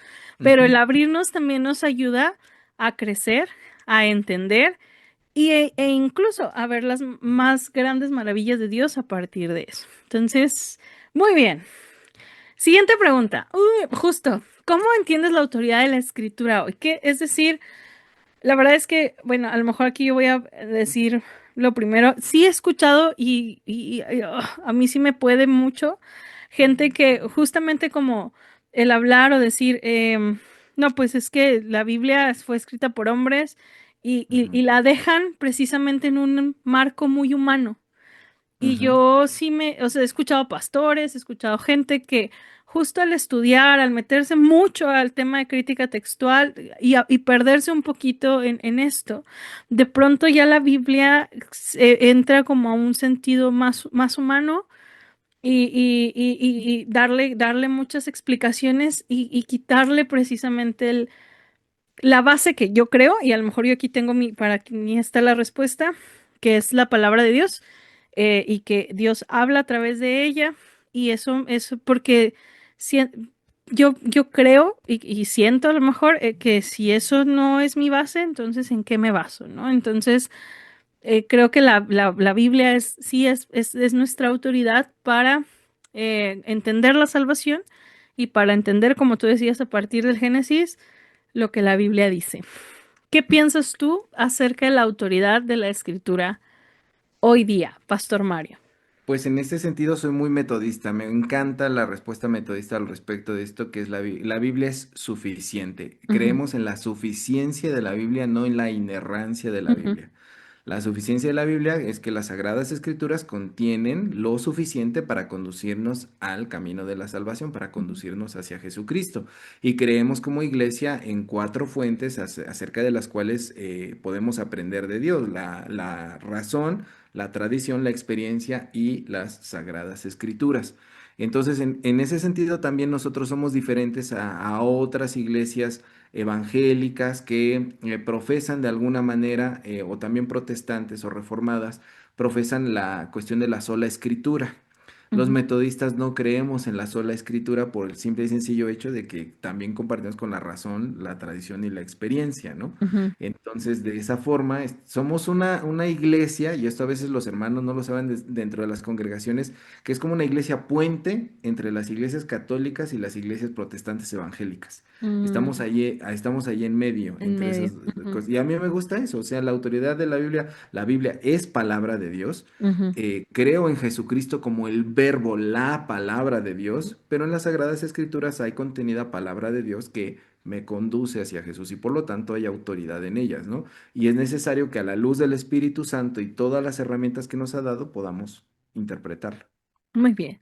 pero el Ujú. abrirnos también nos ayuda a crecer, a entender e incluso a ver las más grandes maravillas de Dios a partir de eso. Entonces, muy bien. Siguiente pregunta. Justo, ¿cómo entiendes la autoridad de la escritura hoy? Es decir, la verdad es que, bueno, a lo mejor aquí yo voy a decir lo primero. Sí he escuchado a mí sí me puede mucho gente que justamente como el hablar o decir, no, pues es que la Biblia fue escrita por hombres Ujú, y la dejan precisamente en un marco muy humano. Y ujú, yo sí o sea, he escuchado pastores, he escuchado gente que justo al estudiar, al meterse mucho al tema de crítica textual y perderse un poquito en esto, de pronto ya la Biblia entra como a un sentido más humano y darle muchas explicaciones y quitarle precisamente la base que yo creo, y a lo mejor yo aquí tengo para mí está la respuesta, que es la palabra de Dios, y que Dios habla a través de ella, y eso es porque yo creo y siento a lo mejor que si eso no es mi base, entonces ¿en qué me baso, no? Entonces creo que la Biblia sí es nuestra autoridad para entender la salvación y para entender, como tú decías, a partir del Génesis lo que la Biblia dice. ¿Qué piensas tú acerca de la autoridad de la escritura hoy día, Pastor Mario? Pues en este sentido soy muy metodista. Me encanta la respuesta metodista al respecto de esto, que es la Biblia es suficiente. Ujú, Creemos en la suficiencia de la Biblia, no en la inerrancia de la ujú, Biblia. La suficiencia de la Biblia es que las Sagradas Escrituras contienen lo suficiente para conducirnos al camino de la salvación, para ujú, conducirnos hacia Jesucristo. Y creemos como iglesia en cuatro fuentes acerca de las cuales podemos aprender de Dios: la razón, la tradición, la experiencia y las Sagradas Escrituras. Entonces, en ese sentido, también nosotros somos diferentes a otras iglesias evangélicas que profesan de alguna manera, o también protestantes o reformadas, profesan la cuestión de la sola escritura. Los ujú, metodistas no creemos en la sola escritura por el simple y sencillo hecho de que también compartimos con la razón, la tradición y la experiencia, ¿no? ujú, Entonces, de esa forma, somos una iglesia, y esto a veces los hermanos no lo saben dentro de las congregaciones, que es como una iglesia puente entre las iglesias católicas y las iglesias protestantes evangélicas. mm, Estamos allí en medio en entre esas medio. Ujú, cosas. Y a mí me gusta eso, o sea, la autoridad de la Biblia es palabra de Dios. ujú, Creo en Jesucristo como el verbo, la palabra de Dios, pero en las Sagradas Escrituras hay contenida palabra de Dios que me conduce hacia Jesús y por lo tanto hay autoridad en ellas, ¿no? Y es necesario que a la luz del Espíritu Santo y todas las herramientas que nos ha dado podamos interpretarlo. muy bien,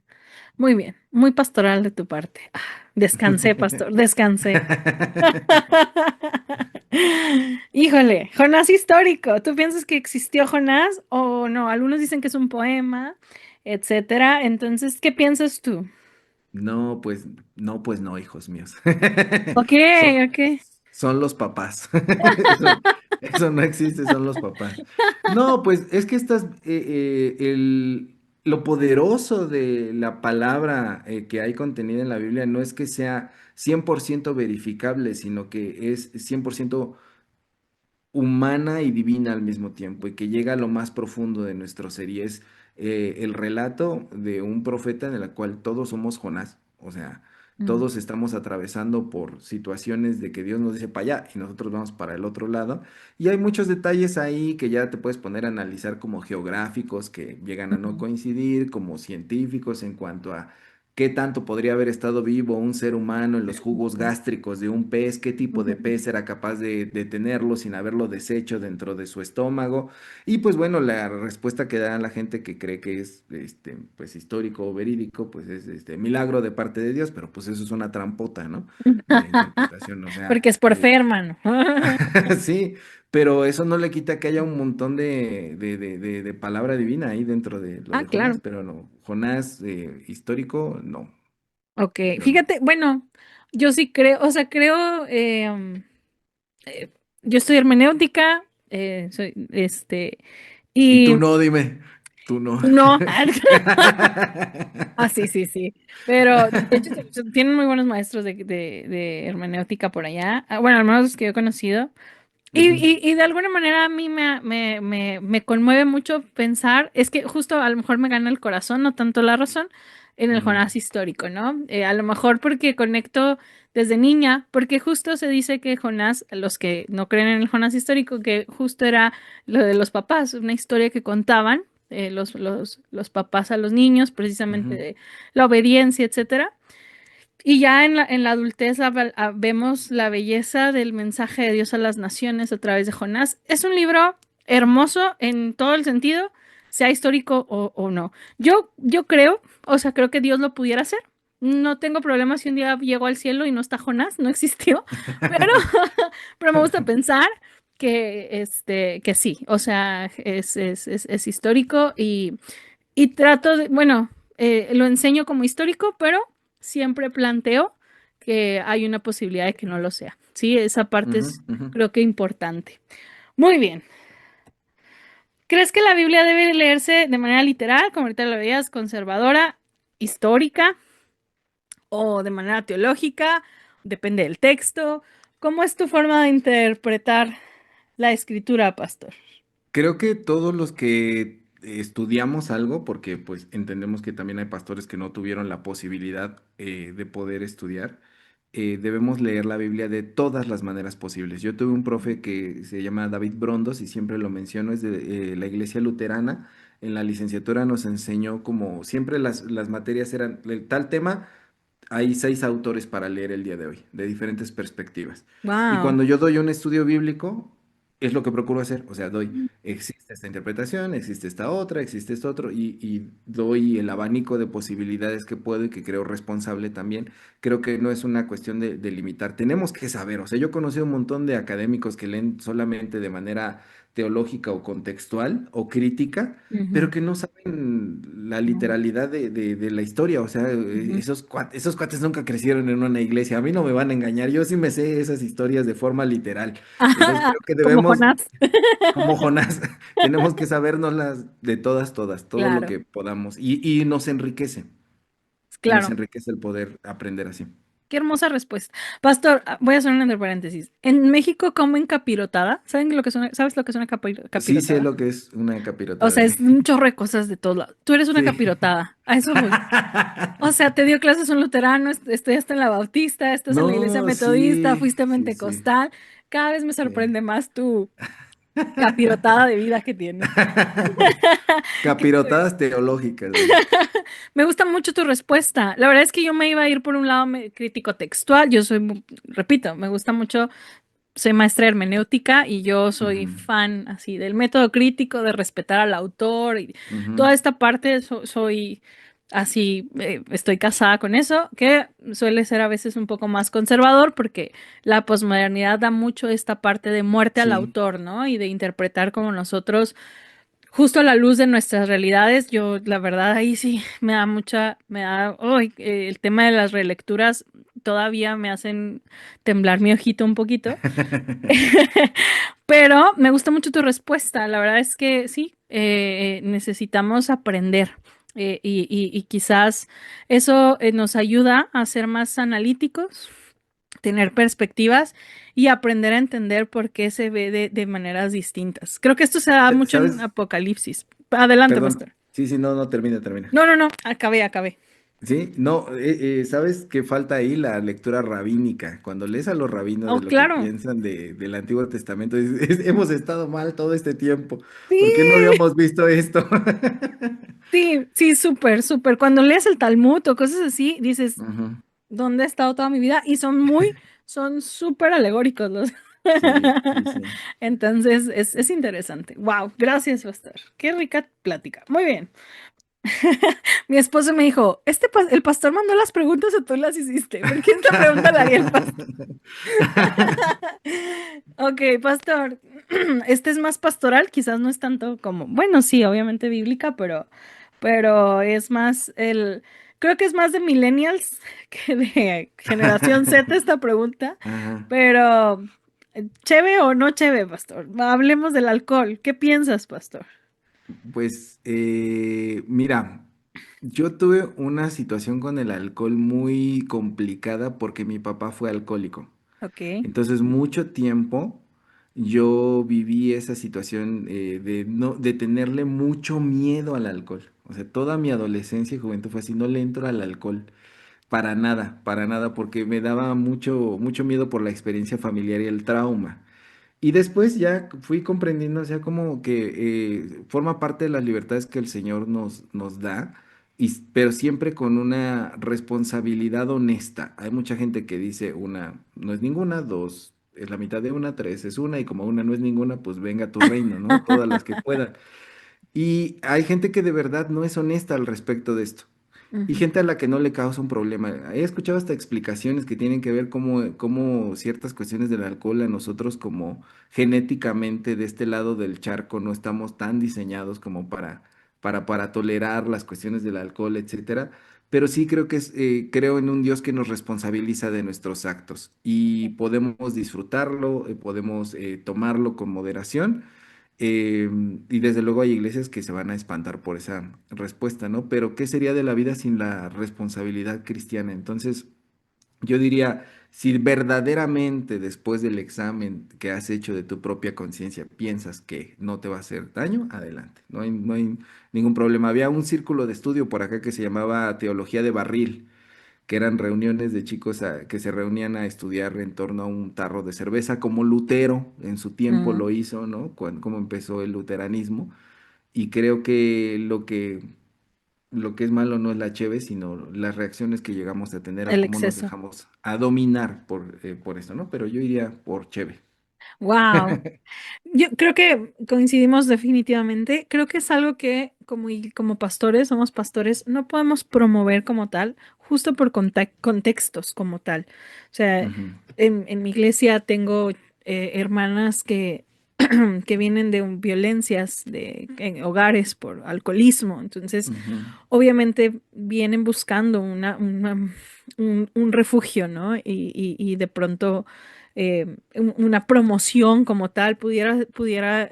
muy bien. Muy pastoral de tu parte. Descansé, pastor, descansé. Híjole, Jonás histórico. ¿Tú piensas que existió Jonás o no? Algunos dicen que es un poema, etcétera. Entonces, ¿qué piensas tú? No, pues no, hijos míos. Ok, Son, ok. son los papás. Eso, eso no existe, son los papás. No, pues es que lo poderoso de la palabra que hay contenida en la Biblia no es que sea 100% verificable, sino que es 100% humana y divina al mismo tiempo y que llega a lo más profundo de nuestro ser y es el relato de un profeta en el cual todos somos Jonás, o sea, Mm, todos estamos atravesando por situaciones de que Dios nos dice para allá y nosotros vamos para el otro lado y hay muchos detalles ahí que ya te puedes poner a analizar como geográficos que llegan a no ujú, coincidir, como científicos en cuanto a qué tanto podría haber estado vivo un ser humano en los jugos ujú, gástricos de un pez, qué tipo de ujú. pez era capaz de tenerlo sin haberlo deshecho dentro de su estómago. Y pues bueno, la respuesta que da la gente que cree que es pues histórico o verídico, pues es milagro de parte de Dios, pero pues eso es una trampota, ¿no? De la interpretación, o sea, Porque es por fe, hermano. sí, pero eso no le quita que haya un montón de palabra divina ahí dentro de lo Ah, de Jonás, claro. pero no, Jonás histórico, no. Ok, Yo no. fíjate, bueno, yo sí creo, o sea, creo, eh, yo estoy hermenéutica, soy, Y tú y no, dime, tú no. no, sí, sí, sí, pero de hecho tienen muy buenos maestros de hermenéutica por allá, bueno, al menos los que yo he conocido, Ujú, y de alguna manera a mí me conmueve mucho pensar, es que justo a lo mejor me gana el corazón, no tanto la razón, en el Ujú, Jonás histórico, ¿no? A lo mejor porque conecto desde niña, porque justo se dice que Jonás, los que no creen en el Jonás histórico, que justo era lo de los papás, una historia que contaban los papás a los niños, precisamente ujú, de la obediencia, etcétera. Y ya en la adultez vemos la belleza del mensaje de Dios a las naciones a través de Jonás. Es un libro hermoso en todo el sentido, sea histórico o no. Yo creo, o sea, creo que Dios lo pudiera hacer. No tengo problema si un día llego al cielo y no está Jonás, no existió, pero, pero me gusta pensar que sí, o sea, es histórico y trato de, bueno, lo enseño como histórico, pero siempre planteo que hay una posibilidad de que no lo sea. Sí, esa parte ujú, es, ujú. creo que importante. Muy bien. ¿Crees que la Biblia debe leerse de manera literal, como ahorita lo veías, conservadora, histórica o de manera teológica? Depende del texto. ¿Cómo es tu forma de interpretar la escritura, pastor? Creo que todos los que estudiamos algo, porque pues entendemos que también hay pastores que no tuvieron la posibilidad de poder estudiar, debemos leer la Biblia de todas las maneras posibles. Yo tuve un profe que se llama David Brondos y siempre lo menciono, es de la Iglesia Luterana. En la licenciatura nos enseñó como siempre las materias eran el tal tema. Hay 6 autores para leer el día de hoy, de diferentes perspectivas. Y Wow. cuando yo doy un estudio bíblico, es lo que procuro hacer. O sea, doy, existe esta interpretación, existe esta otra, existe esto otro, y doy el abanico de posibilidades que puedo y que creo responsable también. Creo que no es una cuestión de limitar. Tenemos que saber. O sea, yo he conocido un montón de académicos que leen solamente de manera teológica o contextual o crítica, pero Ujú, que no saben la ujú, literalidad de la historia. O sea, ujú. esos cuates nunca crecieron en una iglesia. A mí no me van a engañar. Yo sí me sé esas historias de forma literal. Entonces creo que Como debemos, Jonás. como Jonás, tenemos que sabernoslas de todas, todas, todo lo Claro, que podamos. Y nos enriquece. Nos claro. enriquece el poder aprender así. Qué hermosa respuesta. Pastor, voy a hacer un entre paréntesis. En México comen capirotada. ¿Saben lo que es sabes lo que es una Sí sé capirotada? lo que es una O capirotada, sea, sí. es un chorro de cosas de todos lados. Tú eres una Sí. capirotada. A eso voy. O sea, te dio clases un luterano, estudiaste en la Bautista, estás en la iglesia No, metodista, sí, fuiste sí, sí. pentecostal. Cada vez me Sí. sorprende más tu capirotada de vida que tienes. Qué bueno. Capirotadas teológicas, güey. Me gusta mucho tu respuesta. La verdad es que yo me iba a ir por un lado crítico textual. Yo soy, repito, me gusta mucho, soy maestra de hermenéutica y yo soy Ujú, fan así del método crítico, de respetar al autor y ujú. toda esta parte soy así, estoy casada con eso, que suele ser a veces un poco más conservador porque la posmodernidad da mucho esta parte de muerte al Sí, autor, ¿no? Y de interpretar como nosotros justo a la luz de nuestras realidades. Yo, la verdad, ahí sí uy, el tema de las relecturas todavía me hacen temblar mi ojito un poquito. Pero me gusta mucho tu respuesta. La verdad es que sí, necesitamos aprender. Y quizás eso nos ayuda a ser más analíticos, tener perspectivas y aprender a entender por qué se ve de maneras distintas. Creo que esto se da mucho en ¿Sabes? Apocalipsis. Adelante, Perdón. pastor. Sí, sí, no, no, termina, termina. No, no, no, acabé. Sí, no, ¿sabes qué falta ahí? La lectura rabínica. Cuando lees a los rabinos Oh, de lo que claro. piensan del Antiguo Testamento, dices, hemos estado mal todo este tiempo. Sí, ¿Por qué no habíamos visto esto? sí, sí, súper, súper. Cuando lees el Talmud o cosas así, dices, Ujú. ¿dónde he estado toda mi vida? Y son súper alegóricos los. Sí, sí, sí. Entonces, es interesante. Wow, gracias, pastor. Qué rica plática. Muy bien. Mi esposo me dijo, ¿el pastor mandó las preguntas o tú las hiciste? Porque esta pregunta la haría el pastor. Ok, pastor. Este es más pastoral, quizás no es tanto como, bueno, sí, obviamente bíblica, pero es más creo que es más de millennials que de generación Z esta pregunta, Ajá. pero ¿cheve o no cheve, pastor? Hablemos del alcohol. ¿Qué piensas, pastor? Pues mira, yo tuve una situación con el alcohol muy complicada porque mi papá fue alcohólico. Ok. Entonces, mucho tiempo yo viví esa situación de, no, de tenerle mucho miedo al alcohol. O sea, toda mi adolescencia y juventud fue así, no le entro al alcohol. Para nada, porque me daba mucho, mucho miedo por la experiencia familiar y el trauma. Y después ya fui comprendiendo, o sea, como que forma parte de las libertades que el Señor nos da, pero siempre con una responsabilidad honesta. Hay mucha gente que dice una no es ninguna, dos es la mitad de una, tres es una, y como una no es ninguna, pues venga a tu reino, ¿no? Todas las que puedan. Y hay gente que de verdad no es honesta al respecto de esto. Y Ujú, gente a la que no le causa un problema. He escuchado hasta explicaciones que tienen que ver cómo ciertas cuestiones del alcohol a nosotros como genéticamente de este lado del charco no estamos tan diseñados como para tolerar las cuestiones del alcohol, etcétera. Pero sí creo en un Dios que nos responsabiliza de nuestros actos y podemos disfrutarlo, podemos tomarlo con moderación, y desde luego hay iglesias que se van a espantar por esa respuesta, ¿no? Pero ¿qué sería de la vida sin la responsabilidad cristiana? Entonces, yo diría, si verdaderamente después del examen que has hecho de tu propia conciencia piensas que no te va a hacer daño, adelante. No hay ningún problema. Había un círculo de estudio por acá que se llamaba Teología de Barril, que eran reuniones de chicos que se reunían a estudiar en torno a un tarro de cerveza, como Lutero en su tiempo mm, lo hizo, ¿no? Cómo empezó el luteranismo. Y creo que lo que es malo no es la cheve, sino las reacciones que llegamos a tener o el cómo nos exceso. dejamos a dominar por esto, ¿no? Pero yo iría por cheve. Wow. Yo creo que coincidimos definitivamente. Creo que es algo que como pastores, somos pastores, no podemos promover como tal, justo por contextos como tal. O sea, Ujú, en mi iglesia tengo hermanas que vienen de violencias en hogares por alcoholismo. Entonces, ujú, obviamente vienen buscando un refugio, ¿no? Y de pronto una promoción como tal pudiera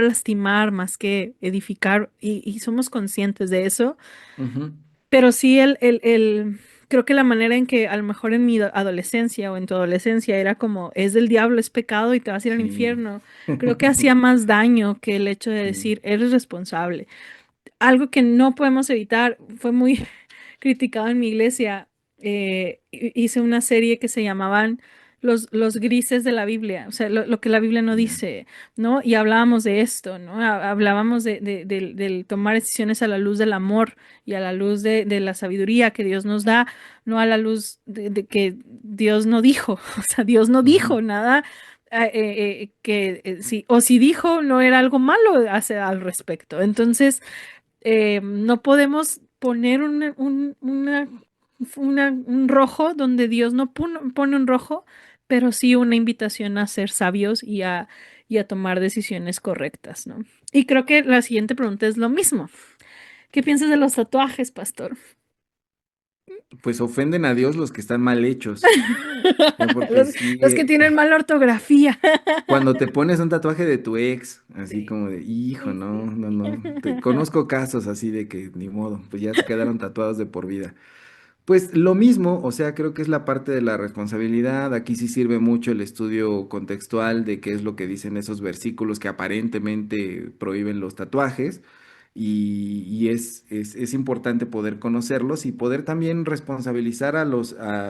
lastimar más que edificar y somos conscientes de eso, ujú. pero sí creo que la manera en que a lo mejor en mi adolescencia o en tu adolescencia era como, es del diablo, es pecado y te vas a ir al Sí. infierno, creo que hacía más daño que el hecho de Sí. decir, eres responsable. Algo que no podemos evitar, fue muy criticado en mi iglesia. Hice una serie que se llamaban los grises de la Biblia, o sea, lo que la Biblia no Ya. dice, ¿no? Y hablábamos de esto, ¿no? Hablábamos del tomar decisiones a la luz del amor y a la luz de la sabiduría que Dios nos da, no a la luz de que Dios no dijo, o sea, Dios no Ujú, dijo nada. Sí, o si dijo, no era algo malo hacer al respecto. Entonces, no podemos poner un rojo donde Dios no pone un rojo, pero sí una invitación a ser sabios y a tomar decisiones correctas, ¿no? Y creo que la siguiente pregunta es lo mismo. ¿Qué piensas de los tatuajes, pastor? pues ofenden a Dios los que están mal hechos, porque Los, sí, los que tienen mala ortografía. cuando te pones un tatuaje de tu ex, así Sí, como de, hijo, sí, no, sí. no, no, conozco casos así de que ni modo, pues ya se quedaron tatuados de por vida. Pues lo mismo, o sea, creo que es la parte de la responsabilidad. Aquí sí sirve mucho el estudio contextual de qué es lo que dicen esos versículos que aparentemente prohíben los tatuajes. Y es importante poder conocerlos y poder también responsabilizar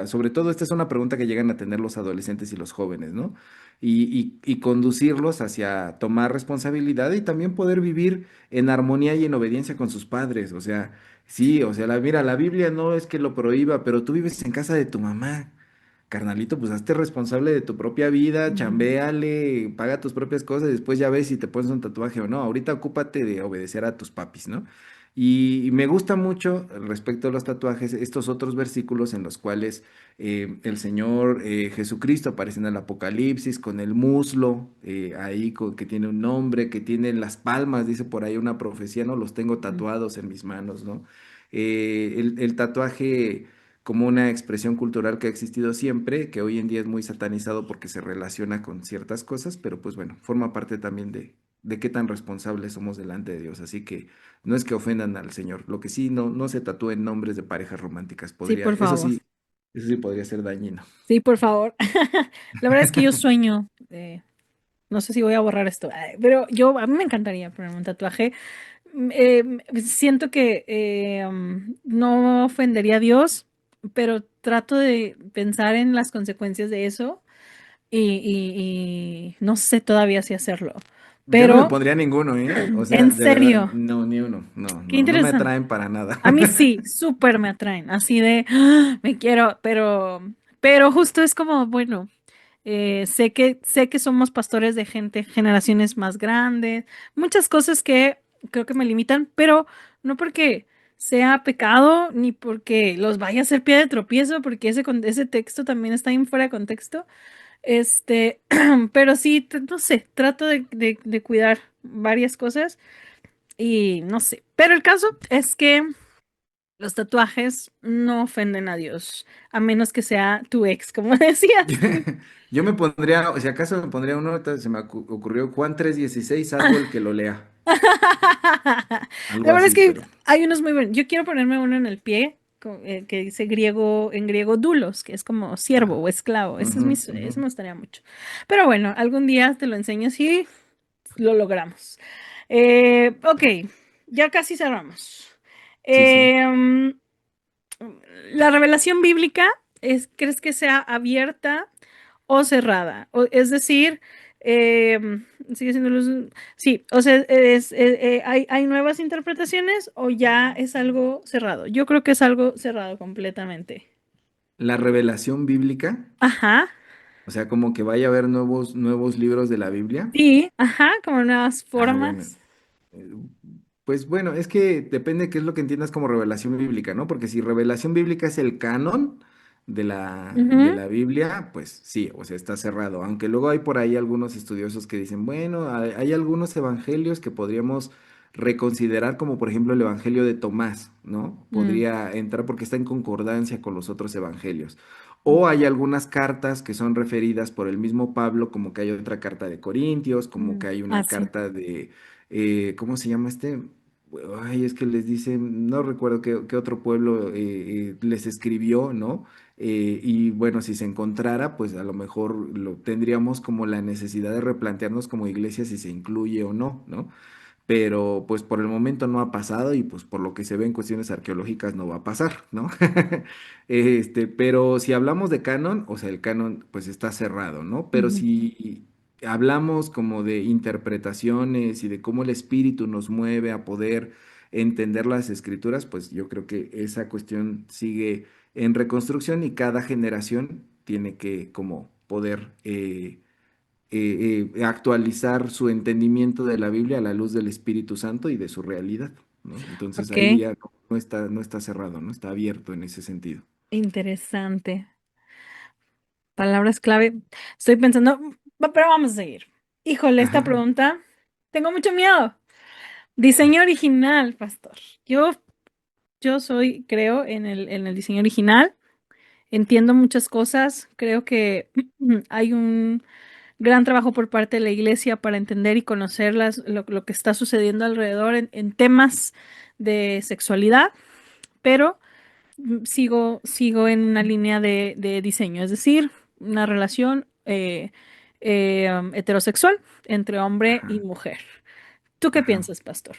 sobre todo esta es una pregunta que llegan a tener los adolescentes y los jóvenes, ¿no? Y conducirlos hacia tomar responsabilidad y también poder vivir en armonía y en obediencia con sus padres, o sea. Sí, o sea, mira, la Biblia no es que lo prohíba, pero tú vives en casa de tu mamá. Carnalito, pues hazte responsable de tu propia vida, Ujú. chambéale, paga tus propias cosas y después ya ves si te pones un tatuaje o no. Ahorita ocúpate de obedecer a tus papis, ¿no? Y me gusta mucho respecto a los tatuajes estos otros versículos en los cuales el Señor Jesucristo aparece en el Apocalipsis con el muslo ahí que tiene un nombre, que tiene las palmas, dice por ahí una profecía, ¿no? Los tengo Mm. tatuados en mis manos, ¿no? El tatuaje como una expresión cultural que ha existido siempre, que hoy en día es muy satanizado porque se relaciona con ciertas cosas, pero pues bueno, forma parte también de qué tan responsables somos delante de Dios. Así que no es que ofendan al Señor, lo que sí, no se tatúen nombres de parejas románticas, Sí, por favor. eso sí podría ser dañino. Sí, por favor. La verdad es que yo sueño. No sé si voy a borrar esto, pero a mí me encantaría ponerme un tatuaje. Siento que no ofendería a Dios, pero trato de pensar en las consecuencias de eso y no sé todavía si hacerlo. Yo no me Pero, pondría ninguno, ¿eh? O sea, en de verdad, serio, no, ni uno. No, qué no me interesante. atraen para nada. A mí sí, súper me atraen, así de, "Ah, me quiero", pero justo es como, bueno, sé que somos pastores de gente, generaciones más grandes, muchas cosas que creo que me limitan, pero no porque sea pecado ni porque los vaya a hacer pie de tropiezo, porque ese texto también está ahí fuera de contexto. Este, pero sí, no sé, trato de cuidar varias cosas y no sé. Pero el caso es que los tatuajes no ofenden a Dios, a menos que sea tu ex, como decías. Yo me pondría, o si acaso me pondría uno, ahorita se me ocurrió Juan 3:16, salvo el que lo lea. La Algo verdad es así, que pero. hay unos muy buenos. Yo quiero ponerme uno en el pie que dice griego, en griego dulos, que es como siervo Ah, o esclavo. ujú, ujú. Eso me gustaría mucho. Pero bueno, algún día te lo enseño si lo logramos. Ok, ya casi cerramos. Sí, sí. Em, la revelación bíblica ¿crees que sea abierta o cerrada? Es decir, sigue siendo sí, o sea, ¿hay nuevas interpretaciones o ya es algo cerrado? Yo creo que es algo cerrado completamente. La revelación bíblica, Ajá, o sea, como que vaya a haber nuevos libros de la Biblia. sí, ajá, como nuevas Ah, bueno. formas. Eh, Pues bueno, es que depende qué es lo que entiendas como revelación bíblica, ¿no? Porque si revelación bíblica es el canon de Ujú, la Biblia, pues sí, o sea, está cerrado. Aunque luego hay por ahí algunos estudiosos que dicen, bueno, hay algunos evangelios que podríamos reconsiderar, como por ejemplo el Evangelio de Tomás, ¿no? mm, Podría entrar porque está en concordancia con los otros evangelios. O ok, hay algunas cartas que son referidas por el mismo Pablo, como que hay otra carta de Corintios, como que hay ah, una sí, carta de ¿cómo se llama este? Ay, es que les dicen, no recuerdo qué otro pueblo les escribió, ¿no? Y bueno, si se encontrara, pues a lo mejor lo tendríamos como la necesidad de replantearnos como iglesia si se incluye o no, ¿no? Pero pues por el momento no ha pasado y pues por lo que se ve en cuestiones arqueológicas no va a pasar, ¿no? Pero si hablamos de canon, o sea, el canon pues está cerrado, ¿no? Pero ujú, si hablamos como de interpretaciones y de cómo el espíritu nos mueve a poder entender las escrituras, pues yo creo que esa cuestión sigue en reconstrucción y cada generación tiene que como poder actualizar su entendimiento de la Biblia a la luz del Espíritu Santo y de su realidad, ¿no? Entonces ahí ok, ya no está cerrado, ¿no? Está abierto en ese sentido. interesante. Palabras clave. Estoy pensando, pero vamos a seguir. Híjole, esta Ajá. pregunta, tengo mucho miedo. Diseño original, pastor. Yo, creo en el diseño original. Entiendo muchas cosas. Creo que hay un gran trabajo por parte de la iglesia para entender y conocer lo que está sucediendo alrededor en temas de sexualidad, pero sigo en una línea de diseño, es decir, una relación heterosexual entre hombre y Ajá, mujer. ¿Tú qué ajá. piensas, pastor?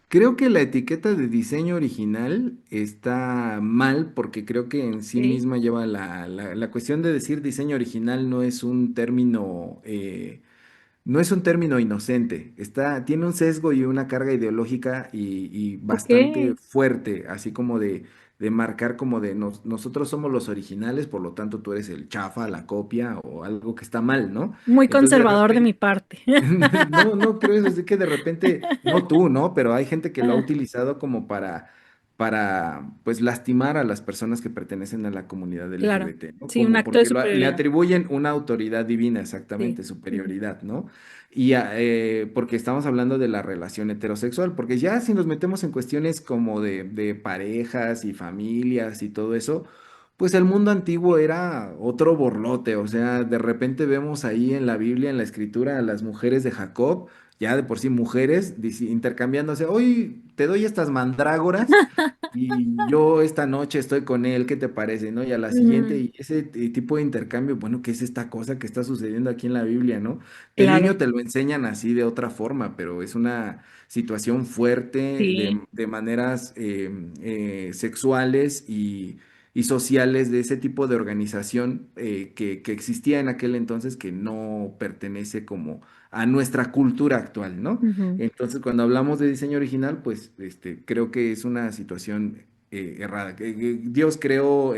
Creo que la etiqueta de diseño original está mal porque creo que en sí Ok. misma lleva la cuestión de decir diseño original no es un término no es un término inocente, tiene un sesgo y una carga ideológica y Ok, bastante fuerte, así como de marcar como de nosotros somos los originales, por lo tanto tú eres el chafa, la copia o algo que está mal, ¿no? muy Entonces de conservador de mi repente, parte. no, no creo eso, es de que de repente, no tú, ¿no? Pero hay gente que lo ha utilizado como para, pues, lastimar a las personas que pertenecen a la comunidad Claro, LGBT, ¿no? sí, un Como acto de porque le superioridad. atribuyen una autoridad divina, Sí. exactamente, Ujú. superioridad, ¿no? Y porque estamos hablando de la relación heterosexual, porque ya si nos metemos en cuestiones como de parejas y familias y todo eso, pues el mundo antiguo era otro borlote, o sea, de repente vemos ahí en la Biblia, en la escritura, a las mujeres de Jacob ya de por sí mujeres intercambiándose, hoy te doy estas mandrágoras y yo esta noche estoy con él, ¿qué te parece, no? Y a la siguiente, Mm, y ese tipo de intercambio, bueno, ¿qué es esta cosa que está sucediendo aquí en la Biblia, no? De claro, niño te lo enseñan así de otra forma, pero es una situación fuerte sí. de maneras sexuales y sociales de ese tipo de organización que existía en aquel entonces que no pertenece como a nuestra cultura actual, ¿no? Ujú. Entonces, cuando hablamos de diseño original, pues creo que es una situación errada. Que Dios creó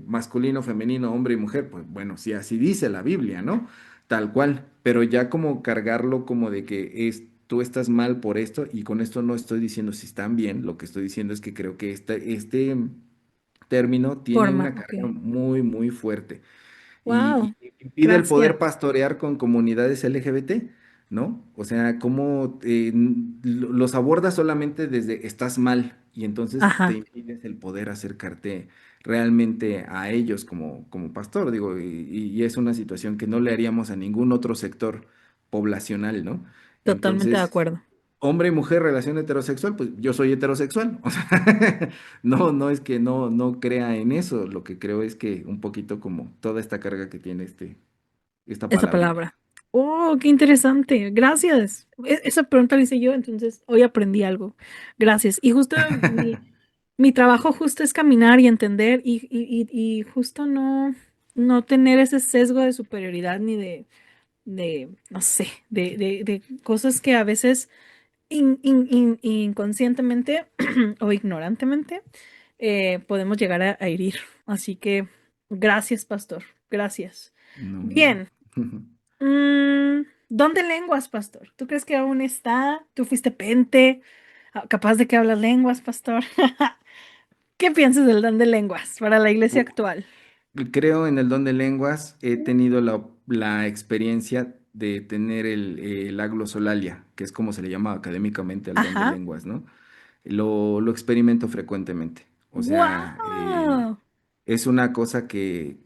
masculino, femenino, hombre y mujer, pues bueno, sí, así dice la Biblia, ¿no? Tal cual, pero ya como cargarlo como de que tú estás mal por esto y con esto no estoy diciendo si están bien, lo que estoy diciendo es que creo que este término tiene Forma, una ok. carga muy, muy fuerte Wow, y impide el poder gracias. pastorear con comunidades LGBT, ¿no? O sea, cómo los abordas solamente desde estás mal y entonces te Ajá, impides el poder acercarte realmente a ellos como pastor, digo, y es una situación que no le haríamos a ningún otro sector poblacional, ¿no? totalmente de Entonces, acuerdo. hombre y mujer, relación heterosexual, pues yo soy heterosexual. O sea, no es que no crea en eso. Lo que creo es que un poquito como toda esta carga que tiene esta Esa palabrita. palabra. Oh, qué interesante. Gracias. Esa pregunta la hice yo, entonces hoy aprendí algo. Gracias. Y justo mi trabajo justo es caminar y entender y justo no tener ese sesgo de superioridad ni no sé, de cosas que a veces inconscientemente o ignorantemente podemos llegar a herir. Así que gracias, pastor. Gracias. No, hombre. Bien. ¿Dónde lenguas, pastor? ¿Tú crees que aún está? ¿Tú fuiste pente? ¿Capaz de que hablas lenguas, pastor? ¿Qué piensas del don de lenguas para la iglesia actual? Creo en el don de lenguas. He tenido la experiencia de tener la glosolalia, que es como se le llama académicamente al don de Ajá. lenguas, ¿no? Lo experimento frecuentemente. O sea, ¡Wow! es una cosa que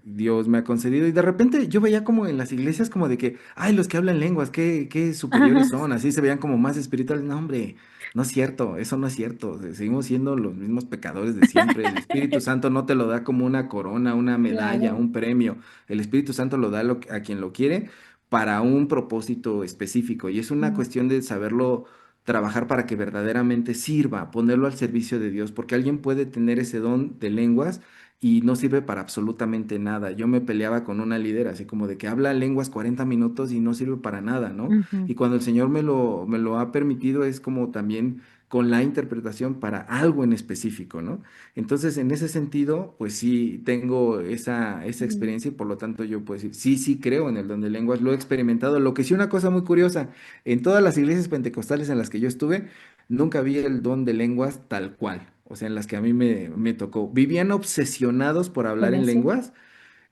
Dios me ha concedido. Y de repente yo veía como en las iglesias como de que, ay, los que hablan lenguas, qué superiores Ajá. son. Así se veían como más espirituales. No, hombre, no es cierto, eso no es cierto. Seguimos siendo los mismos pecadores de siempre. El Espíritu Santo no te lo da como una corona, una medalla, Claro. un premio. El Espíritu Santo lo da a quien lo quiere para un propósito específico. Y es una Mm, cuestión de saberlo trabajar para que verdaderamente sirva, ponerlo al servicio de Dios, porque alguien puede tener ese don de lenguas y no sirve para absolutamente nada. Yo me peleaba con una líder así como de que habla lenguas 40 minutos y no sirve para nada, ¿no? ujú, Y cuando el Señor me lo ha permitido es como también con la interpretación para algo en específico, ¿no? Entonces, en ese sentido, pues sí, tengo esa mm. experiencia y por lo tanto yo pues sí creo en el don de lenguas, lo he experimentado. Lo que sí una cosa muy curiosa, en todas las iglesias pentecostales en las que yo estuve, nunca vi el don de lenguas tal cual, o sea, en las que a mí me tocó. Vivían obsesionados por hablar Con en eso. lenguas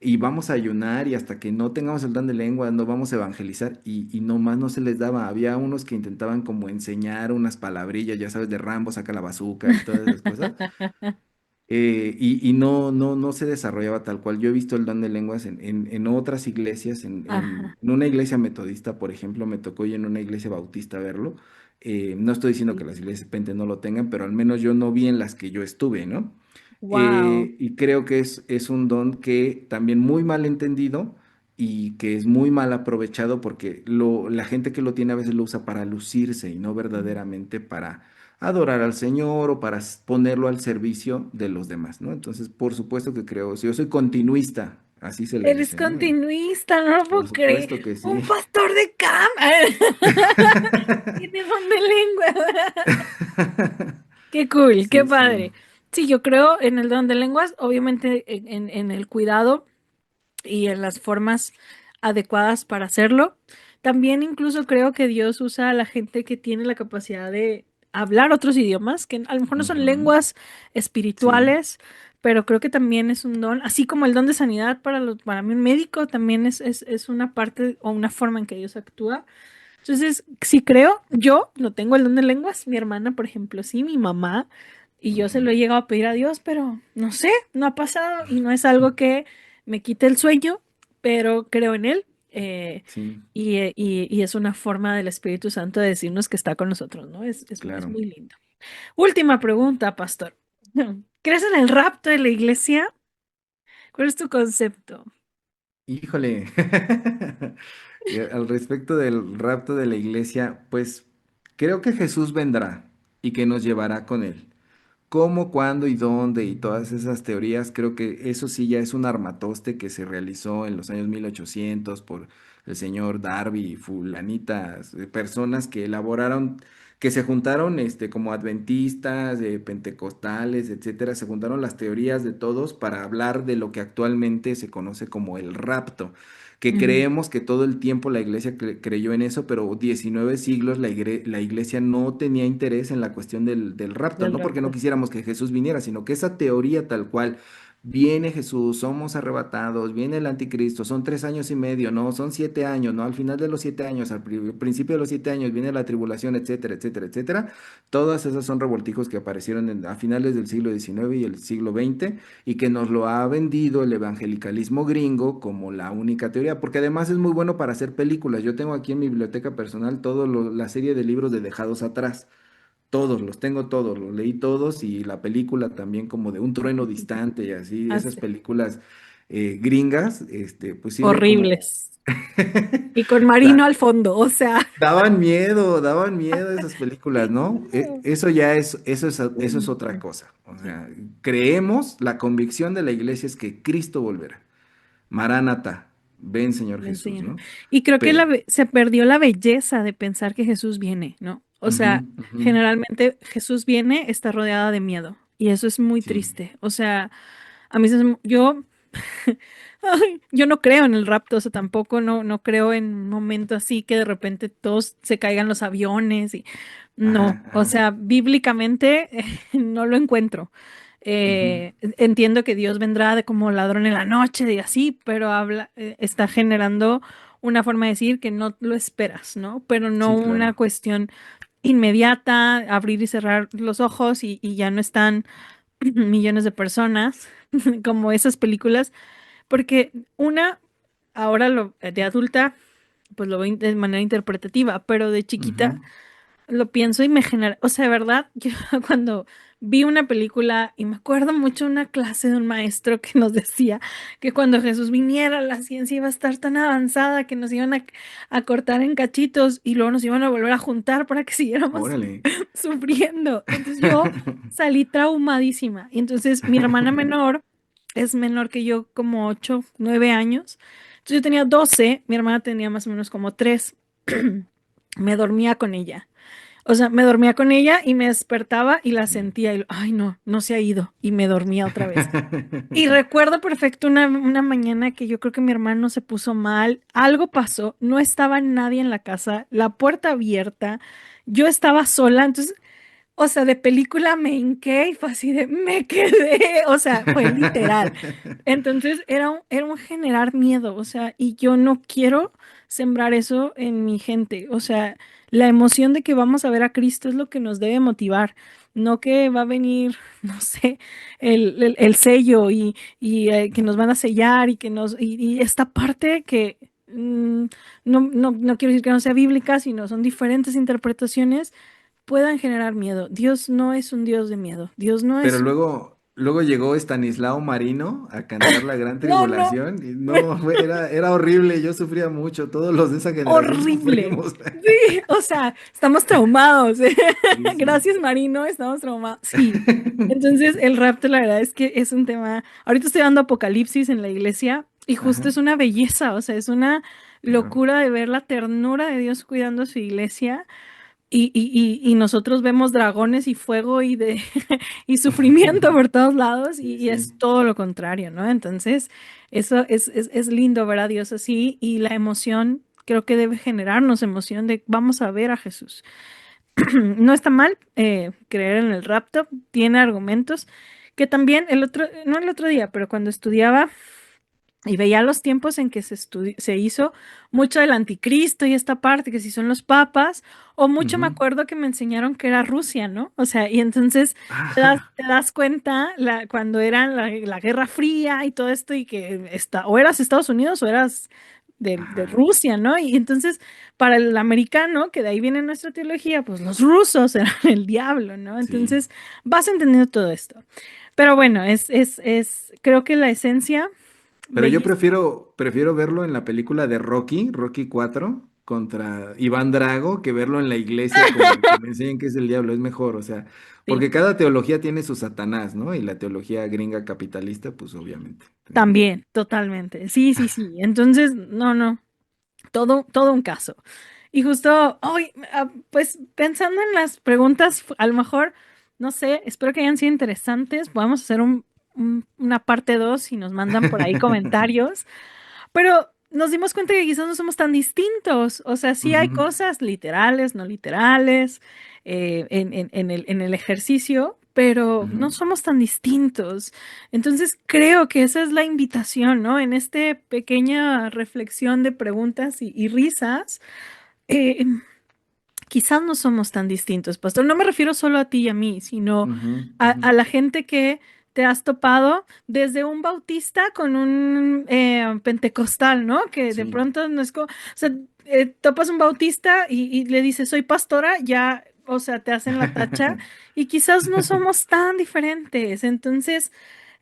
y vamos a ayunar y hasta que no tengamos el don de lenguas no vamos a evangelizar y nomás no se les daba. Había unos que intentaban como enseñar unas palabrillas, ya sabes, de Rambo, saca la bazooka y todas esas cosas. Y no se desarrollaba tal cual. Yo he visto el don de lenguas en otras iglesias, Ajá. en una iglesia metodista, por ejemplo, me tocó y en una iglesia bautista verlo. No estoy diciendo que las iglesias pente no lo tengan, pero al menos yo no vi en las que yo estuve, ¿no? Wow. Y creo que es un don que también muy mal entendido y que es muy mal aprovechado porque la gente que lo tiene a veces lo usa para lucirse y no verdaderamente para adorar al Señor o para ponerlo al servicio de los demás, ¿no? Entonces, por supuesto que creo, si yo soy continuista, así se le Eres dice, ¿no? continuista, no lo Por puedo creer. supuesto que Un sí. pastor de cama. Tiene don de lengua. Qué cool, qué Sí, sí. padre. Sí, yo creo en el don de lenguas, obviamente en el cuidado y en las formas adecuadas para hacerlo. También incluso creo que Dios usa a la gente que tiene la capacidad de hablar otros idiomas, que a lo mejor no son Ujú. lenguas Sí. espirituales, pero creo que también es un don, así como el don de sanidad para mí un médico también es una parte o una forma en que Dios actúa. Entonces, sí creo, yo no tengo el don de lenguas, mi hermana, por ejemplo, sí, mi mamá, y yo se Ujú. lo he llegado a pedir a Dios, pero no sé, no ha pasado y no es algo que me quite el sueño, pero creo en él. Sí, y es una forma del Espíritu Santo de decirnos que está con nosotros, ¿no? Es claro. muy lindo. Última pregunta, pastor. ¿Crees en el rapto de la iglesia? ¿Cuál es tu concepto? Híjole. Al respecto del rapto de la iglesia, pues creo que Jesús vendrá y que nos llevará con él. Cómo, cuándo y dónde y todas esas teorías, creo que eso sí ya es un armatoste que se realizó en los años 1800 por el señor Darby y fulanitas, personas que elaboraron, que se juntaron como adventistas, pentecostales, etcétera, se juntaron las teorías de todos para hablar de lo que actualmente se conoce como el rapto, que Ujú. creemos que todo el tiempo la iglesia creyó en eso, pero 19 siglos la iglesia no tenía interés en la cuestión del rapto, Del no porque no rapto. quisiéramos que Jesús viniera, sino que esa teoría tal cual, viene Jesús, somos arrebatados, viene el anticristo, son 3 años y medio, no, son 7 años, no, al final de los 7 años, principio de los 7 años viene la tribulación, etcétera, etcétera, etcétera. Todas esas son revoltijos que aparecieron a finales del siglo XIX y el siglo XX y que nos lo ha vendido el evangelicalismo gringo como la única teoría, porque además es muy bueno para hacer películas. Yo tengo aquí en mi biblioteca personal toda la serie de libros de Dejados Atrás. Todos, los tengo todos, los leí todos y la película también como de Un trueno distante y así, esas Así. películas gringas, pues sirve como... Horribles. Y con Marino da- al fondo, o sea. daban miedo esas películas, ¿no? Eso ya es, eso es otra cosa. O sea, creemos, la convicción de la iglesia es que Cristo volverá. Maránata, ven Señor Ven, Jesús, Señor. ¿no? Y creo que Pero, se perdió la belleza de pensar que Jesús viene, ¿no? O ujú, sea, ujú, generalmente Jesús viene, está rodeada de miedo. Y eso es muy sí. triste. O sea, a mí yo, ay, yo no creo en el rapto, o sea, tampoco no creo en un momento así que de repente todos se caigan los aviones y no, Ajá, o ajá. sea, bíblicamente no lo encuentro. Ujú, Entiendo que Dios vendrá de como ladrón en la noche y así, pero está generando una forma de decir que no lo esperas, ¿no? Pero no sí, una claro. cuestión inmediata, abrir y cerrar los ojos y ya no están millones de personas como esas películas, porque ahora de adulta, pues lo veo de manera interpretativa, pero de chiquita Ujú. lo pienso y me genera, o sea, de verdad, yo cuando vi una película y me acuerdo mucho una clase de un maestro que nos decía que cuando Jesús viniera la ciencia iba a estar tan avanzada que nos iban a cortar en cachitos y luego nos iban a volver a juntar para que siguiéramos Órale. sufriendo. Entonces yo salí traumadísima. Y entonces mi hermana menor es menor que yo como 8 9 años. Entonces yo tenía 12, mi hermana tenía más o menos como 3. Me dormía con ella. O sea, me dormía con ella y me despertaba y la Sí. sentía y, ay, no, no se ha ido. Y me dormía otra vez. Y recuerdo perfecto una mañana que yo creo que mi hermano se puso mal, algo pasó, no estaba nadie en la casa, la puerta abierta, yo estaba sola, entonces, o sea, de película me hinqué y fue así de, me quedé, o sea, fue literal. Entonces era un generar miedo, o sea, y yo no quiero sembrar eso en mi gente, o sea, la emoción de que vamos a ver a Cristo es lo que nos debe motivar, no que va a venir, no sé, el sello y que nos van a sellar y esta parte que no quiero decir que no sea bíblica, sino son diferentes interpretaciones, puedan generar miedo. Dios no es un Dios de miedo, Dios no Pero es un... luego llegó Estanislao Marino a cantar La Gran No, no. Tribulación y no, era horrible, yo sufría mucho, todos los de esa generación Horrible. sufrimos. Sí, o sea, estamos traumados. Sí, sí. Gracias, Marino, estamos traumados. Sí. Entonces, el rapto, la verdad es que es un tema. Ahorita estoy dando Apocalipsis en la iglesia y justo Ajá, es una belleza, o sea, es una claro. locura de ver la ternura de Dios cuidando a su iglesia y nosotros vemos dragones y fuego y sufrimiento por todos lados Sí, y sí. es todo lo contrario, ¿no? Entonces, eso es lindo ver a Dios así y la emoción creo que debe generarnos emoción de vamos a ver a Jesús. No está mal creer en el rapto, tiene argumentos que también no el otro día, pero cuando estudiaba y veía los tiempos en que se hizo mucho del anticristo y esta parte, que si son los papas, o mucho me Ujú. acuerdo que me enseñaron que era Rusia, ¿no? O sea, y entonces Ajá. te das cuenta cuando era la Guerra Fría y todo esto, y que o eras Estados Unidos o eras de Ajá, Rusia, ¿no? Y entonces, para el americano, que de ahí viene nuestra teología, pues los rusos eran el diablo, ¿no? sí. Entonces, vas entendiendo todo esto. Pero bueno, creo que la esencia, Pero yo bellísima. prefiero verlo en la película de Rocky, Rocky 4, contra Iván Drago, que verlo en la iglesia como que me enseñan que es el diablo, es mejor, o sea, Sí, porque cada teología tiene su Satanás, ¿no? Y la teología gringa capitalista, pues obviamente. también, totalmente. Sí, sí, sí. Entonces, no, no, todo un caso. Y justo hoy, pues pensando en las preguntas, a lo mejor, no sé, espero que hayan sido interesantes. Podemos hacer una parte 2 y nos mandan por ahí comentarios. Pero nos dimos cuenta que quizás no somos tan distintos. O sea, sí hay Ujú, cosas literales, no literales, en el ejercicio, pero ujú. no somos tan distintos. Entonces, creo que esa es la invitación, ¿no? En esta pequeña reflexión de preguntas y risas, eh, quizás no somos tan distintos, pastor. No me refiero solo a ti y a mí, sino Ujú, ujú. a la gente que te has topado desde un bautista con un pentecostal, ¿no? Que de Sí. pronto no es como, o sea, topas un bautista y le dices, soy pastora, ya, o sea, te hacen la tacha y quizás no somos tan diferentes. Entonces,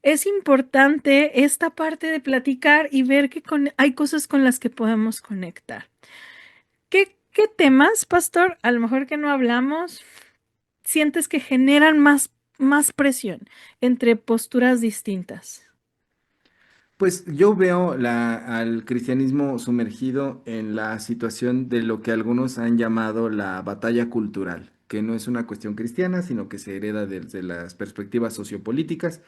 es importante esta parte de platicar y ver que hay cosas con las que podemos conectar. ¿Qué temas, pastor, a lo mejor que no hablamos, sientes que generan más presión entre posturas distintas? Pues yo veo al cristianismo sumergido en la situación de lo que algunos han llamado la batalla cultural, que no es una cuestión cristiana, sino que se hereda desde las perspectivas sociopolíticas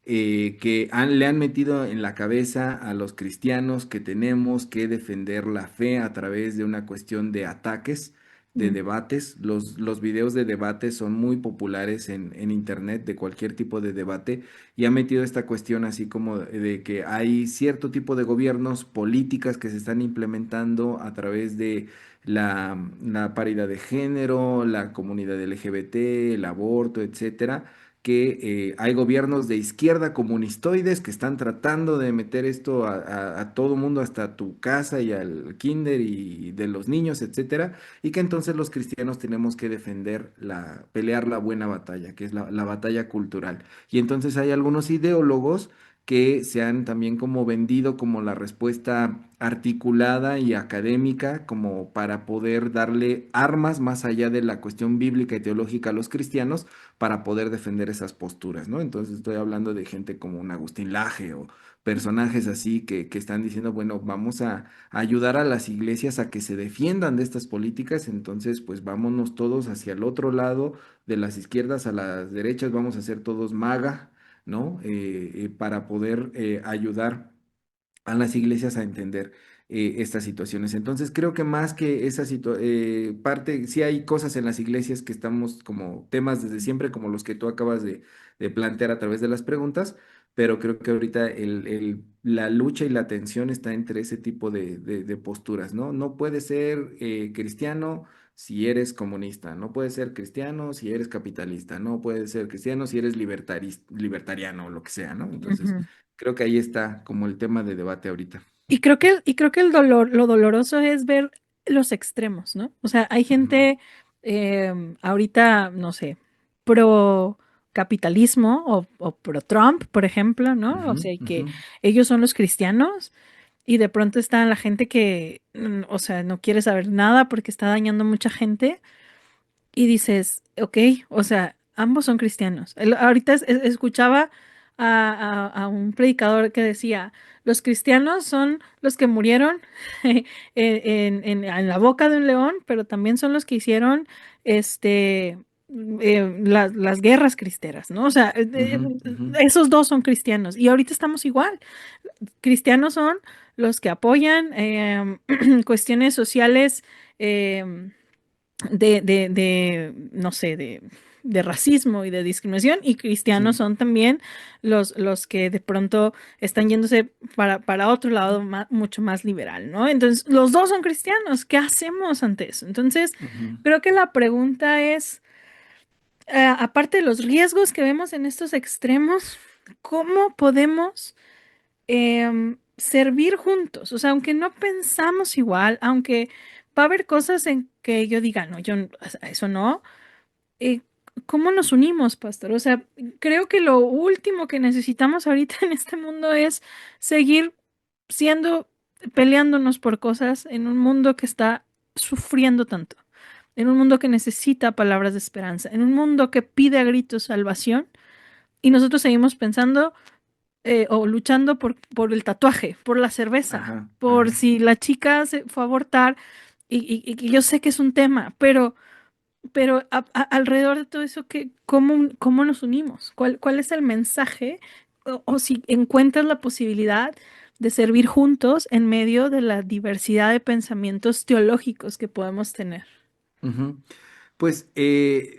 que le han metido en la cabeza a los cristianos que tenemos que defender la fe a través de una cuestión de ataques, de Mm, debates. Los videos de debate son muy populares en internet, de cualquier tipo de debate, y ha metido esta cuestión así como de que hay cierto tipo de gobiernos, políticas que se están implementando a través de la paridad de género, la comunidad LGBT, el aborto, etcétera, que hay gobiernos de izquierda comunistoides que están tratando de meter esto a todo mundo, hasta tu casa y al kinder y de los niños, etcétera, y que entonces los cristianos tenemos que defender pelear la buena batalla, que es la batalla cultural. Y entonces hay algunos ideólogos que se han también como vendido como la respuesta articulada y académica, como para poder darle armas más allá de la cuestión bíblica y teológica a los cristianos para poder defender esas posturas, ¿no? Entonces estoy hablando de gente como un Agustín Laje o personajes así que están diciendo, bueno, vamos a ayudar a las iglesias a que se defiendan de estas políticas, entonces pues vámonos todos hacia el otro lado, de las izquierdas a las derechas, vamos a ser todos maga, ¿no? Para poder ayudar a las iglesias a entender estas situaciones. Entonces, creo que más que esa parte, sí hay cosas en las iglesias que estamos como temas desde siempre, como los que tú acabas de plantear a través de las preguntas, pero creo que ahorita la lucha y la tensión está entre ese tipo de posturas, ¿no? No puedes ser cristiano si eres comunista, no puedes ser cristiano si eres capitalista, no puedes ser cristiano si eres libertariano o lo que sea, ¿no? Entonces, ujú. creo que ahí está como el tema de debate ahorita. Y creo que lo doloroso es ver los extremos, ¿no? O sea, hay Ujú, gente ahorita, no sé, pro capitalismo o pro Trump, por ejemplo, ¿no? O ujú, sea, y ujú, que ellos son los cristianos y de pronto está la gente que, o sea, no quiere saber nada porque está dañando a mucha gente y dices, ok, o sea, ambos son cristianos. Ahorita escuchaba a un predicador que decía, los cristianos son los que murieron en la boca de un león, pero también son los que hicieron las guerras cristeras, ¿no? O sea, ujú, ujú. esos dos son cristianos. Y ahorita estamos igual. Cristianos son los que apoyan cuestiones sociales. em, no sé, de racismo y de discriminación, y cristianos Sí. son también los que de pronto están yéndose para otro lado mucho más liberal, ¿no? Entonces, los dos son cristianos, ¿qué hacemos ante eso? Entonces, Ujú, creo que la pregunta es, aparte de los riesgos que vemos en estos extremos, ¿cómo podemos servir juntos. O sea, aunque no pensamos igual, aunque va a haber cosas en que yo diga, no, yo eso no. eh, ¿Cómo nos unimos, pastor? O sea, creo que lo último que necesitamos ahorita en este mundo es seguir siendo, peleándonos por cosas en un mundo que está sufriendo tanto, en un mundo que necesita palabras de esperanza, en un mundo que pide a gritos salvación y nosotros seguimos pensando o luchando por el tatuaje, por la cerveza, Ajá, por ajá. si la chica se fue a abortar y yo sé que es un tema, pero alrededor de todo eso, ¿cómo nos unimos? ¿Cuál es el mensaje? O si encuentras la posibilidad de servir juntos en medio de la diversidad de pensamientos teológicos que podemos tener. Ujú. Pues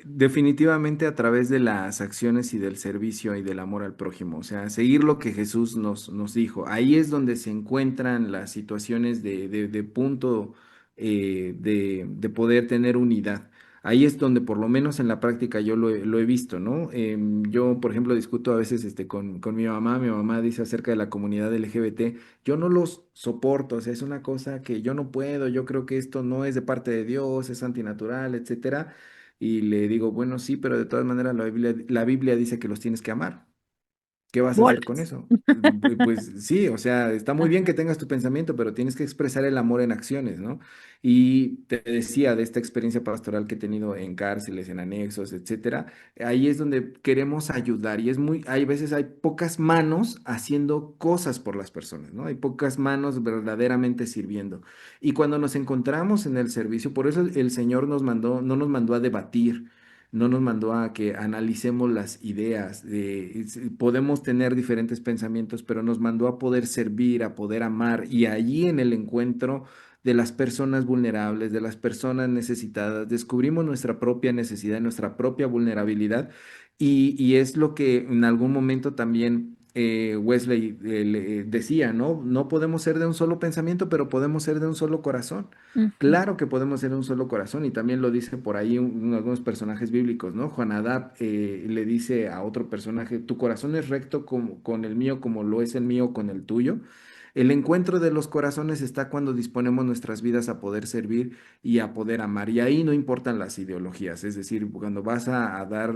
definitivamente a través de las acciones y del servicio y del amor al prójimo, o sea, seguir lo que Jesús nos dijo. Ahí es donde se encuentran las situaciones de punto de poder tener unidad. Ahí es donde por lo menos en la práctica yo lo he visto, ¿no? Yo, por ejemplo, discuto a veces con mi mamá dice acerca de la comunidad LGBT, yo no los soporto, o sea, es una cosa que yo no puedo, yo creo que esto no es de parte de Dios, es antinatural, etcétera. Y le digo, bueno, sí, pero de todas maneras la Biblia dice que los tienes que amar. ¿Qué vas a hacer con Bolas. eso? Pues sí, o sea, está muy bien que tengas tu pensamiento, pero tienes que expresar el amor en acciones, ¿no? Y te decía de esta experiencia pastoral que he tenido en cárceles, en anexos, etcétera. Ahí es donde queremos ayudar y hay veces hay pocas manos haciendo cosas por las personas, ¿no? Hay pocas manos verdaderamente sirviendo. Y cuando nos encontramos en el servicio, por eso el Señor no nos mandó a debatir, no nos mandó a que analicemos las ideas. Podemos tener diferentes pensamientos, pero nos mandó a poder servir, a poder amar. Y allí en el encuentro de las personas vulnerables, de las personas necesitadas, descubrimos nuestra propia necesidad, nuestra propia vulnerabilidad. Y es lo que en algún momento también Wesley decía, ¿no? No podemos ser de un solo pensamiento, pero podemos ser de un solo corazón. Ujú, Claro que podemos ser un solo corazón y también lo dice por ahí algunos personajes bíblicos, ¿no? Juan Adab le dice a otro personaje, tu corazón es recto con el mío como lo es el mío con el tuyo. El encuentro de los corazones está cuando disponemos nuestras vidas a poder servir y a poder amar. Y ahí no importan las ideologías, es decir, cuando vas a dar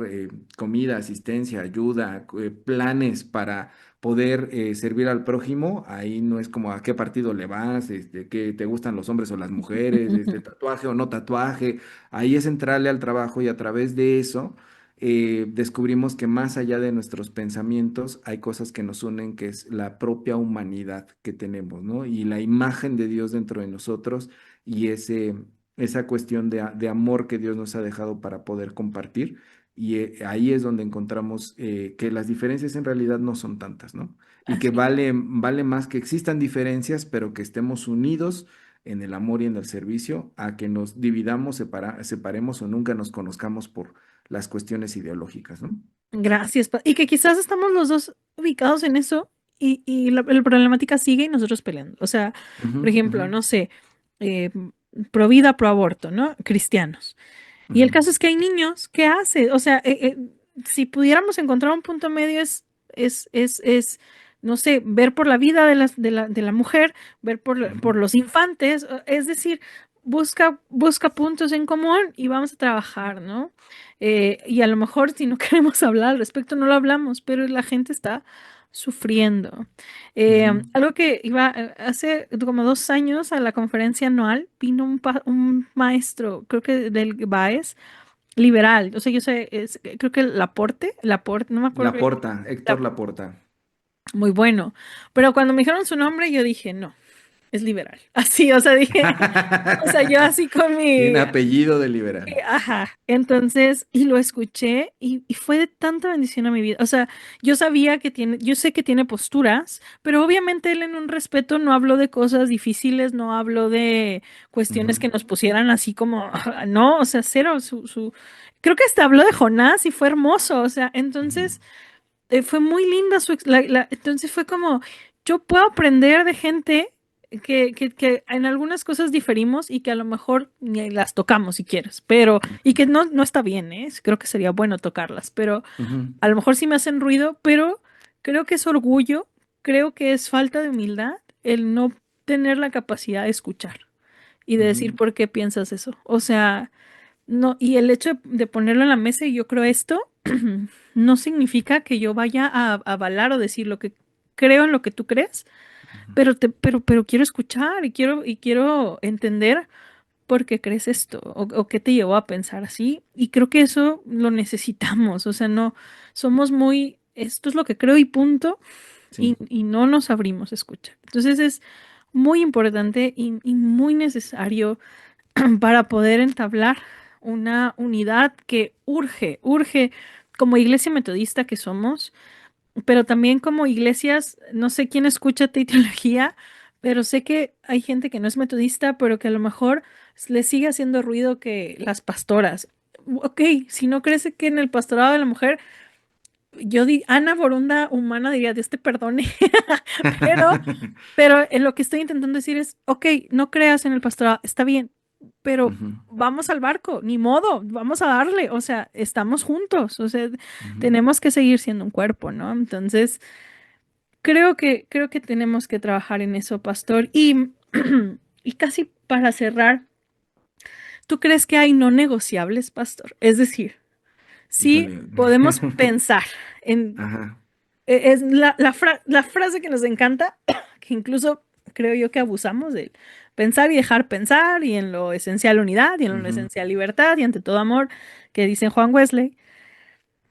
comida, asistencia, ayuda, planes para poder servir al prójimo, ahí no es como a qué partido le vas, que te gustan los hombres o las mujeres, tatuaje o no tatuaje, ahí es entrarle al trabajo y a través de eso descubrimos que más allá de nuestros pensamientos hay cosas que nos unen, que es la propia humanidad que tenemos, ¿no? Y la imagen de Dios dentro de nosotros y esa cuestión de amor que Dios nos ha dejado para poder compartir. Y ahí es donde encontramos que las diferencias en realidad no son tantas, ¿no? Y que así. vale más que existan diferencias, pero que estemos unidos en el amor y en el servicio, a que nos dividamos, separemos o nunca nos conozcamos por las cuestiones ideológicas, ¿no? Gracias. Y que quizás estamos los dos ubicados en eso y la problemática sigue y nosotros peleando. O sea, Ujú, por ejemplo, ujú, no sé, eh, pro vida, pro aborto, ¿no? Cristianos. Y el ujú, caso es que hay niños, ¿qué hace? O sea, si pudiéramos encontrar un punto medio es, no sé, ver por la vida de la mujer, ver por ujú, los infantes, es decir, busca puntos en común y vamos a trabajar, ¿no? Y a lo mejor si no queremos hablar al respecto, no lo hablamos, pero la gente está sufriendo. ujú. Algo que iba hace como 2 años a la conferencia anual, vino un maestro, creo que del BAES, liberal. O sea, yo sé, creo que Laporte, no me acuerdo. Laporta, Héctor La- Laporta. Muy bueno. Pero cuando me dijeron su nombre, yo dije, no, es liberal. Así, o sea, dije, o sea, yo así con mi, Tiene apellido de liberal. ajá. Entonces, y lo escuché y fue de tanta bendición a mi vida. O sea, yo sé que tiene posturas, pero obviamente él en un respeto no habló de cosas difíciles, no habló de cuestiones Ujú, que nos pusieran así como, no, o sea, cero, creo que hasta habló de Jonás y fue hermoso. O sea, ujú, entonces fue muy linda entonces fue como, yo puedo aprender de gente que en algunas cosas diferimos y que a lo mejor ni las tocamos si quieres, y que no está bien, ¿eh? Creo que sería bueno tocarlas, pero ujú, a lo mejor sí me hacen ruido, pero creo que es orgullo, creo que es falta de humildad el no tener la capacidad de escuchar y de decir Ujú, por qué piensas eso. O sea, no, y el hecho de ponerlo en la mesa y yo creo esto, no significa que yo vaya a avalar o decir lo que creo en lo que tú crees, ujú. pero quiero escuchar y quiero entender por qué crees esto o qué te llevó a pensar así. Y creo que eso lo necesitamos. O sea, no somos muy, esto es lo que creo y punto, Sí, y no nos abrimos a escuchar. Entonces es muy importante y muy necesario para poder entablar una unidad que urge como iglesia metodista que somos, pero también como iglesias, no sé quién escucha teología, pero sé que hay gente que no es metodista, pero que a lo mejor le sigue haciendo ruido que las pastoras. Ok, si no crees que en el pastorado de la mujer, Ana Borunda humana diría, Dios te perdone, pero, pero en lo que estoy intentando decir es, ok, no creas en el pastorado, está bien, pero Ujú, vamos al barco, ni modo, vamos a darle, o sea, estamos juntos, o sea, ujú. tenemos que seguir siendo un cuerpo, ¿no? Entonces, creo que tenemos que trabajar en eso, pastor. Y, y casi para cerrar, ¿tú crees que hay no negociables, pastor? Es decir, sí Híjole. podemos pensar en, Ajá. es la frase que nos encanta, que incluso creo yo que abusamos de pensar y dejar pensar, y en lo esencial unidad, y en lo no Ujú. esencial libertad, y ante todo amor, que dicen Juan Wesley.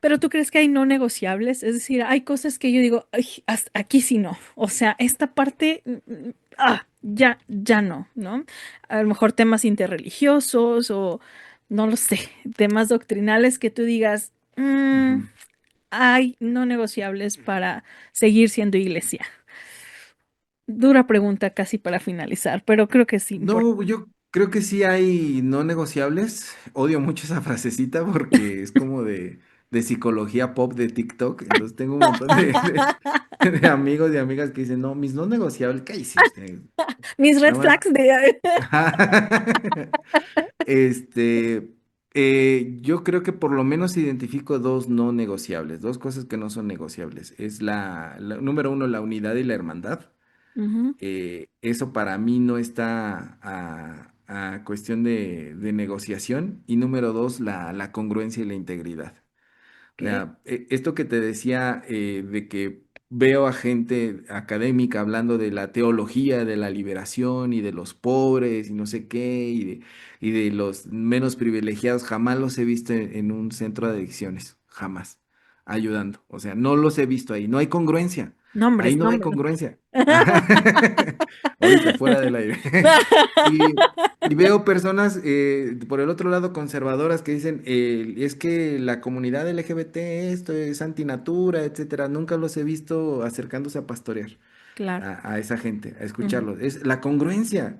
Pero tú crees que hay no negociables, es decir, hay cosas que yo digo, "Ay, aquí sí no, o sea, esta parte, ya no, ¿no? A lo mejor temas interreligiosos o no lo sé, temas doctrinales que tú digas, Ujú. hay no negociables para seguir siendo iglesia. Dura pregunta casi para finalizar, pero creo que sí importa. No, yo creo que sí hay no negociables. Odio mucho esa frasecita porque es como de psicología pop de TikTok. Entonces tengo un montón de amigos y amigas que dicen, no, mis no negociables, ¿qué hice usted? Mis red Nada más. flags de... Este, yo creo que por lo menos identifico dos no negociables, dos cosas que no son negociables. Es número uno, la unidad y la hermandad. Ujú, Eso para mí no está a cuestión de negociación. Y número dos, la congruencia y la integridad. O ok, sea, esto que te decía de que veo a gente académica hablando de la teología de la liberación y de los pobres y no sé qué y de los menos privilegiados, jamás los he visto en un centro de adicciones, jamás, ayudando. O sea, no los he visto ahí, no hay congruencia, ahí nombres, no hay nombres. congruencia. Ahorita, fuera del aire. Y, y veo personas, por el otro lado, conservadoras que dicen, es que la comunidad LGBT, esto es antinatura, etcétera. Nunca los he visto acercándose a pastorear Claro. a esa gente, a Ujú, escucharlos. Es la congruencia,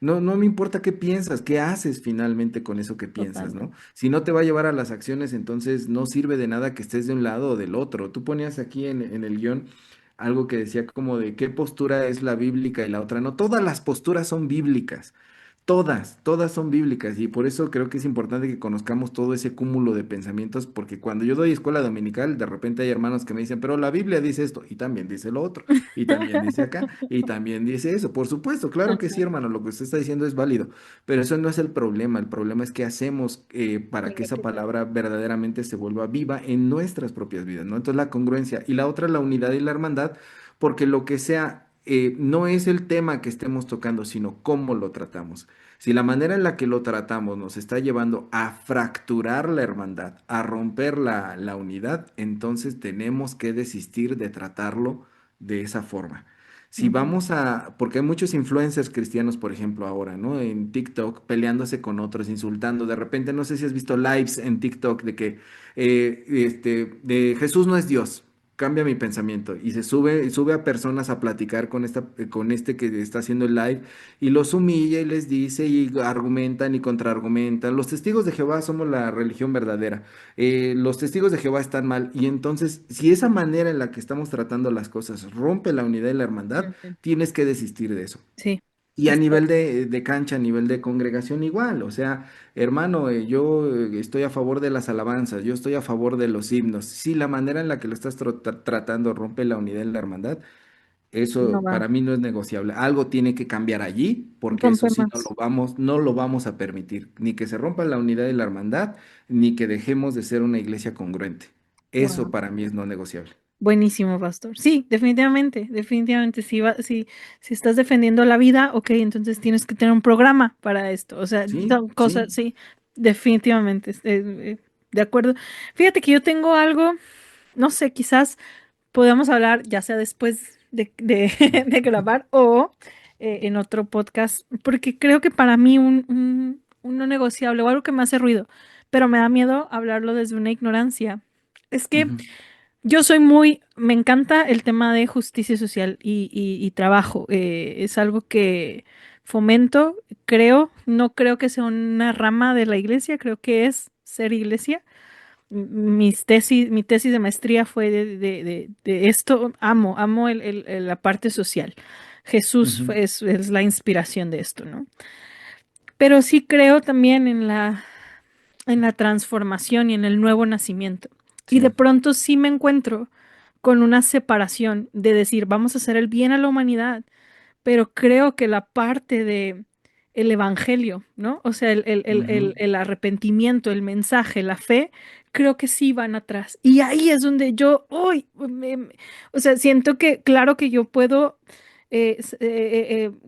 no me importa qué piensas, qué haces finalmente con eso que piensas, ¿no? totalmente. Si no te va a llevar a las acciones, entonces no sirve de nada que estés de un lado o del otro. Tú ponías aquí en el guión algo que decía como de qué postura es la bíblica y la otra no. Todas las posturas son bíblicas. Todas son bíblicas y por eso creo que es importante que conozcamos todo ese cúmulo de pensamientos, porque cuando yo doy escuela dominical, de repente hay hermanos que me dicen, pero la Biblia dice esto, y también dice lo otro, y también dice acá, y también dice eso. Por supuesto, claro que sí, Ajá, hermano, lo que usted está diciendo es válido, pero eso no es el problema es qué hacemos para con que lo esa que te- palabra verdaderamente se vuelva viva en nuestras propias vidas, ¿no? Entonces la congruencia, y la otra, la unidad y la hermandad, porque lo que sea, no es el tema que estemos tocando, sino cómo lo tratamos. Si la manera en la que lo tratamos nos está llevando a fracturar la hermandad, a romper la unidad, entonces tenemos que desistir de tratarlo de esa forma. Si Ujú, vamos porque hay muchos influencers cristianos, por ejemplo, ahora, ¿no? En TikTok, peleándose con otros, insultando. De repente, no sé si has visto lives en TikTok de que de Jesús no es Dios. Cambia mi pensamiento y sube a personas a platicar con este que está haciendo el live y los humilla y les dice y argumentan y contraargumentan. Los testigos de Jehová somos la religión verdadera. Los testigos de Jehová están mal. Y entonces, si esa manera en la que estamos tratando las cosas rompe la unidad y la hermandad, ujú. tienes que desistir de eso. Sí, Y a estoy. nivel de cancha, a nivel de congregación igual, o sea, hermano, yo estoy a favor de las alabanzas, yo estoy a favor de los himnos. Si la manera en la que lo estás tratando rompe la unidad y la hermandad, No Eso va, para mí no es negociable. Algo tiene que cambiar allí, porque eso romper sí más. no lo vamos a permitir. Ni que se rompa la unidad y la hermandad, ni que dejemos de ser una iglesia congruente. Eso Wow. para mí es no negociable. Buenísimo, pastor. Sí, definitivamente, definitivamente. Si estás defendiendo la vida, ok, entonces tienes que tener un programa para esto. O sea, Sí, son cosas, sí. sí, definitivamente. De acuerdo. Fíjate que yo tengo algo, no sé, quizás podamos hablar ya sea después de grabar o en otro podcast, porque creo que para mí un no negociable o algo que me hace ruido, pero me da miedo hablarlo desde una ignorancia. Es que Ujú, yo me encanta el tema de justicia social y trabajo. Es algo que fomento, creo, no creo que sea una rama de la iglesia, creo que es ser iglesia. Mi tesis de maestría fue de esto. Amo la parte social. Jesús ujú, es la inspiración de esto, ¿no? Pero sí creo también en la transformación y en el nuevo nacimiento. Y de sí. pronto sí me encuentro con una separación de decir, vamos a hacer el bien a la humanidad, pero creo que la parte de el evangelio, ¿no? O sea, Ujú, el arrepentimiento, el mensaje, la fe, creo que sí van atrás. Y ahí es donde yo, hoy, o sea, siento que, claro que yo puedo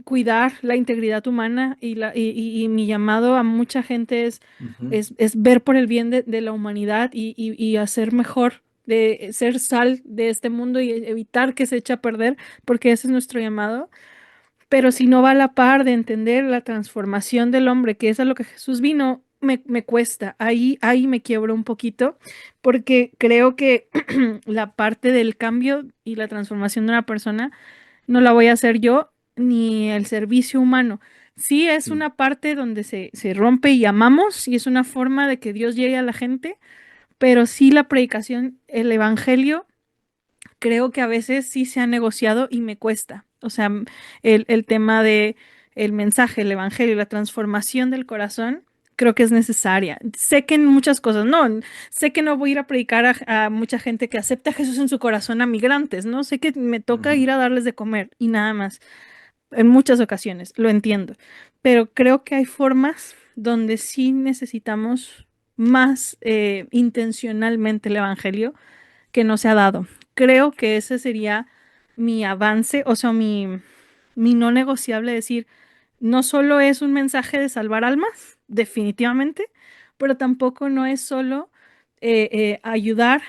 cuidar la integridad humana y mi llamado a mucha gente ujú, es ver por el bien de la humanidad y hacer mejor, de ser sal de este mundo y evitar que se eche a perder, porque ese es nuestro llamado. Pero si no va a la par de entender la transformación del hombre, que es a lo que Jesús vino, me cuesta. Ahí me quiebro un poquito, porque creo que la parte del cambio y la transformación de una persona no la voy a hacer yo ni el servicio humano. Sí es sí. una parte donde se rompe y amamos y es una forma de que Dios llegue a la gente, pero sí la predicación, el evangelio, creo que a veces sí se ha negociado y me cuesta. O sea, el tema de el mensaje, el evangelio, la transformación del corazón, creo que es necesaria. Sé que en muchas cosas, no, sé que no voy a ir a predicar a mucha gente que acepta a Jesús en su corazón a migrantes, ¿no? Sé que me toca Ujú, ir a darles de comer y nada más, en muchas ocasiones, lo entiendo. Pero creo que hay formas donde sí necesitamos más intencionalmente el evangelio que no se ha dado. Creo que ese sería mi avance, o sea, mi no negociable decir, no solo es un mensaje de salvar almas, definitivamente, pero tampoco no es solo ayudar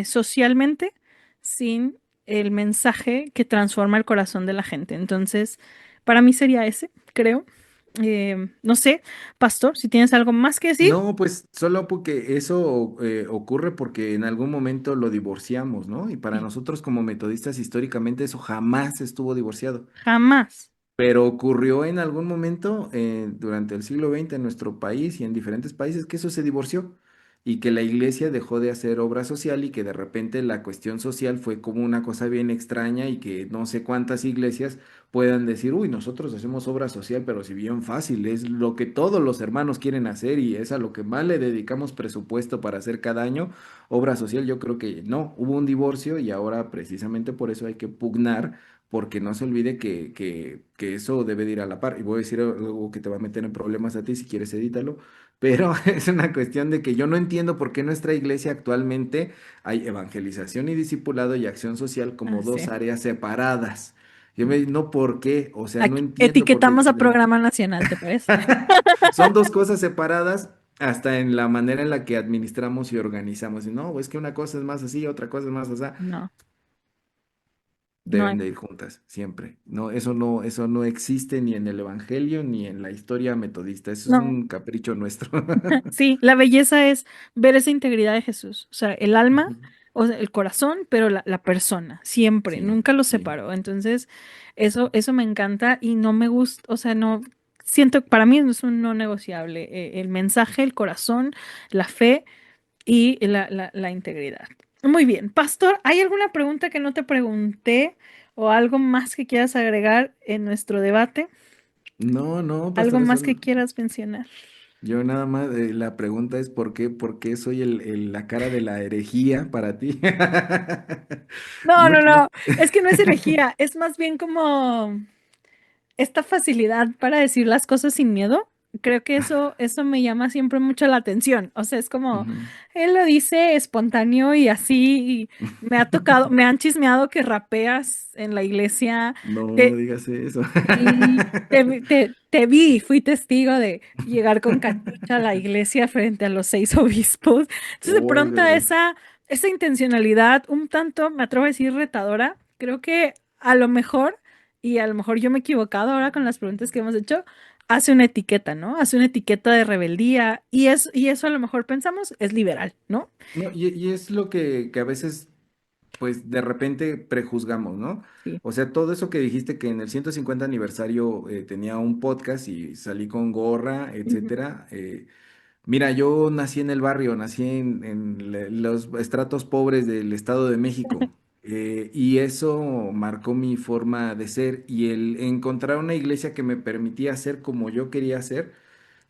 socialmente sin el mensaje que transforma el corazón de la gente. Entonces, para mí sería ese, creo. No sé, pastor, si tienes algo más que decir, no, pues solo porque eso ocurre porque en algún momento lo divorciamos, ¿no? Y para sí, nosotros como metodistas históricamente eso jamás estuvo divorciado. jamás. Pero ocurrió en algún momento durante el siglo XX en nuestro país y en diferentes países que eso se divorció y que la iglesia dejó de hacer obra social y que de repente la cuestión social fue como una cosa bien extraña y que no sé cuántas iglesias puedan decir, uy, nosotros hacemos obra social, pero si bien fácil, es lo que todos los hermanos quieren hacer y es a lo que más le dedicamos presupuesto para hacer cada año, obra social, yo creo que no, hubo un divorcio y ahora precisamente por eso hay que pugnar porque no se olvide que eso debe de ir a la par. Y voy a decir algo que te va a meter en problemas a ti, si quieres edítalo, pero es una cuestión de que yo no entiendo por qué en nuestra iglesia actualmente hay evangelización y discipulado y acción social como Ah, dos sí. áreas separadas. Yo me no por qué, o sea, no Aquí entiendo por qué etiquetamos a programa nacional, ¿te parece? son dos cosas separadas. Hasta en la manera en la que administramos y organizamos. Y no, es que una cosa es más así, otra cosa es más así. No, no hay. Deben de ir juntas, siempre. No, eso no existe ni en el Evangelio ni en la historia metodista. Eso es No, un capricho nuestro. sí, la belleza es ver esa integridad de Jesús, o sea, el alma, Ujú. o sea, el corazón, pero la persona, siempre, Sí, nunca los sí. separó. Entonces, eso me encanta y no me gusta, o sea, no, siento, para mí es un no negociable, el mensaje, el corazón, la fe y la integridad. Muy bien, Pastor, ¿hay alguna pregunta que no te pregunté o algo más que quieras agregar en nuestro debate? No, no, ¿Algo pastora más que Sol. quieras mencionar? Yo nada más, la pregunta es por qué soy la cara de la herejía para ti? No, No, no, no. no, es que no es herejía, es más bien como esta facilidad para decir las cosas sin miedo. Creo que eso me llama siempre mucho la atención. O sea, es como, Ujú. él lo dice espontáneo y así, y me ha tocado, me han chismeado que rapeas en la iglesia. No, no Te, digas eso. y te vi, fui testigo de llegar con cachucha a la iglesia frente a los seis obispos. Entonces, de Uy, pronto ¿verdad? esa intencionalidad, un tanto, me atrevo a decir, retadora, creo que a lo mejor, y a lo mejor yo me he equivocado ahora con las preguntas que hemos hecho, hace una etiqueta, ¿no? Hace una etiqueta de rebeldía, y eso a lo mejor pensamos es liberal, ¿no? No, y es lo que a veces, pues, de repente prejuzgamos, ¿no? Sí. O sea, todo eso que dijiste que en el 150 aniversario tenía un podcast y salí con gorra, Ujú. etcétera. Mira, yo nací en el barrio, nací los estratos pobres del Estado de México, y eso marcó mi forma de ser y el encontrar una iglesia que me permitía ser como yo quería ser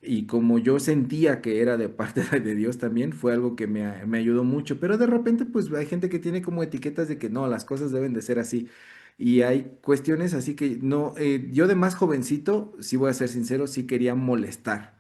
y como yo sentía que era de parte de Dios también, fue algo que me ayudó mucho, pero de repente pues hay gente que tiene como etiquetas de que no, las cosas deben de ser así. Y hay cuestiones así que no, yo de más jovencito, sí voy a ser sincero, sí quería molestar.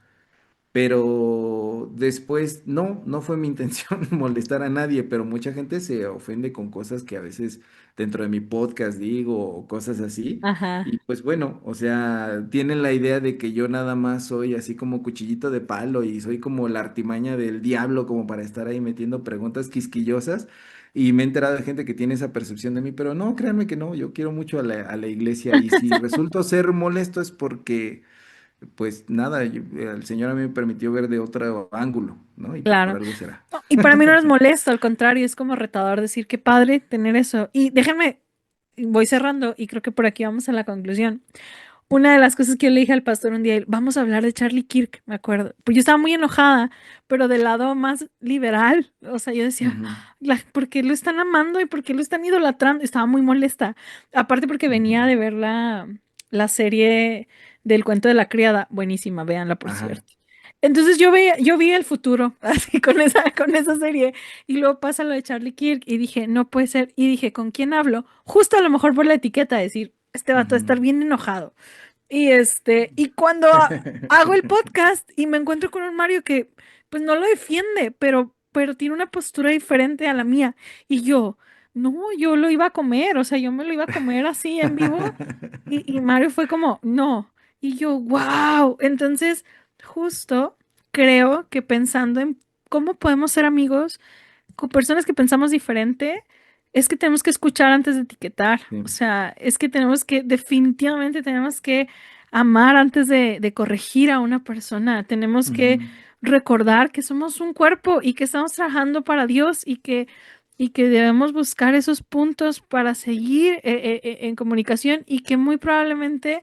Pero después, no fue mi intención molestar a nadie, pero mucha gente se ofende con cosas que a veces dentro de mi podcast digo o cosas así. Ajá, Y pues bueno, o sea, tienen la idea de que yo nada más soy así como cuchillito de palo y soy como la artimaña del diablo como para estar ahí metiendo preguntas quisquillosas. Y me he enterado de gente que tiene esa percepción de mí, pero no, créanme que no, yo quiero mucho a a la iglesia y si resulto ser molesto es porque pues nada, el Señor a mí me permitió ver de otro ángulo, ¿no? Y pues por claro. algo será. No, y para mí no es molesto, al contrario, es como retador decir qué padre tener eso. Y déjenme, voy cerrando y creo que por aquí vamos a la conclusión. Una de las cosas que yo le dije al pastor un día, vamos a hablar de Charlie Kirk, me acuerdo. Pues yo estaba muy enojada, pero del lado más liberal. O sea, yo decía, Ujú, ¿por qué lo están amando y por qué lo están idolatrando? Estaba muy molesta. Aparte porque ujú. venía de ver la serie del cuento de la criada. Buenísima, véanla, por Ajá. cierto. Entonces yo vi el futuro así con esa serie y luego pasa lo de Charlie Kirk y dije, no puede ser. Y dije, ¿con quién hablo? Justo a lo mejor por la etiqueta, decir, este vato va a Ujú. estar bien enojado. Y cuando hago el podcast y me encuentro con un Mario que pues no lo defiende, pero tiene una postura diferente a la mía. Y yo, no, yo lo iba a comer, o sea, yo me lo iba a comer así en vivo. Y Mario fue como, no. Y yo, wow. Entonces, justo creo que pensando en cómo podemos ser amigos con personas que pensamos diferente, es que tenemos que escuchar antes de etiquetar. O Sí. sea, es que definitivamente tenemos que amar antes de corregir a una persona. Tenemos que Ujú, recordar que somos un cuerpo y que estamos trabajando para Dios y que debemos buscar esos puntos para seguir en comunicación y que muy probablemente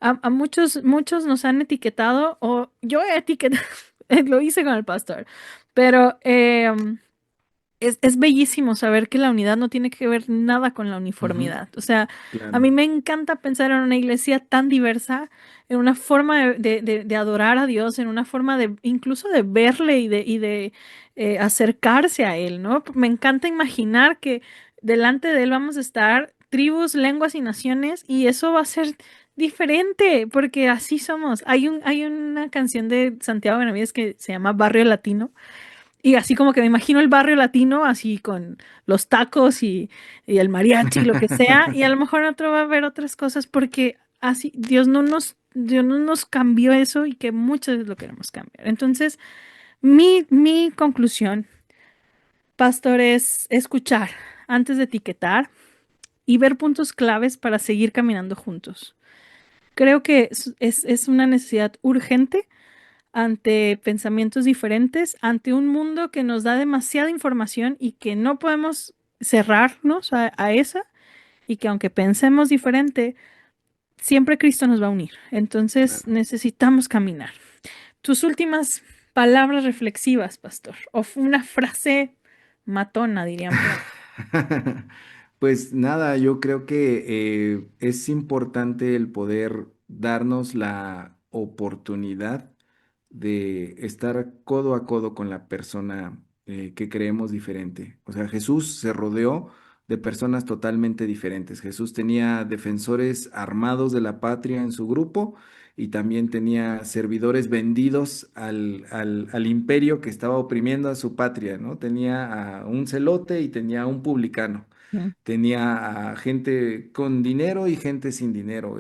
a muchos nos han etiquetado o yo he etiquetado, lo hice con el pastor, pero es bellísimo saber que la unidad no tiene que ver nada con la ujú. uniformidad. O sea, a Claro. mí me encanta pensar en una iglesia tan diversa, en una forma de adorar a Dios, en una forma de incluso de verle y de acercarse a Él, ¿no? Me encanta imaginar que delante de Él vamos a estar tribus, lenguas y naciones y eso va a ser diferente porque así somos. Hay una canción de Santiago Benavides que se llama Barrio Latino y así como que me imagino el barrio latino, así con los tacos y el mariachi, lo que sea, y a lo mejor en otro va a haber otras cosas porque así Dios no nos cambió eso y que muchos lo queremos cambiar. Entonces, mi conclusión, pastor, es escuchar antes de etiquetar y ver puntos claves para seguir caminando juntos. Creo que es una necesidad urgente ante pensamientos diferentes, ante un mundo que nos da demasiada información y que no podemos cerrarnos a esa y que aunque pensemos diferente, siempre Cristo nos va a unir. Entonces Claro. necesitamos caminar. Tus últimas palabras reflexivas, pastor, o una frase matona, dirían por ahí. Pues nada, yo creo que es importante el poder darnos la oportunidad de estar codo a codo con la persona que creemos diferente. O sea, Jesús se rodeó de personas totalmente diferentes. Jesús tenía defensores armados de la patria en su grupo y también tenía servidores vendidos al imperio que estaba oprimiendo a su patria, ¿no? Tenía a un celote y tenía a un publicano. Mm, Tenía a gente con dinero y gente sin dinero.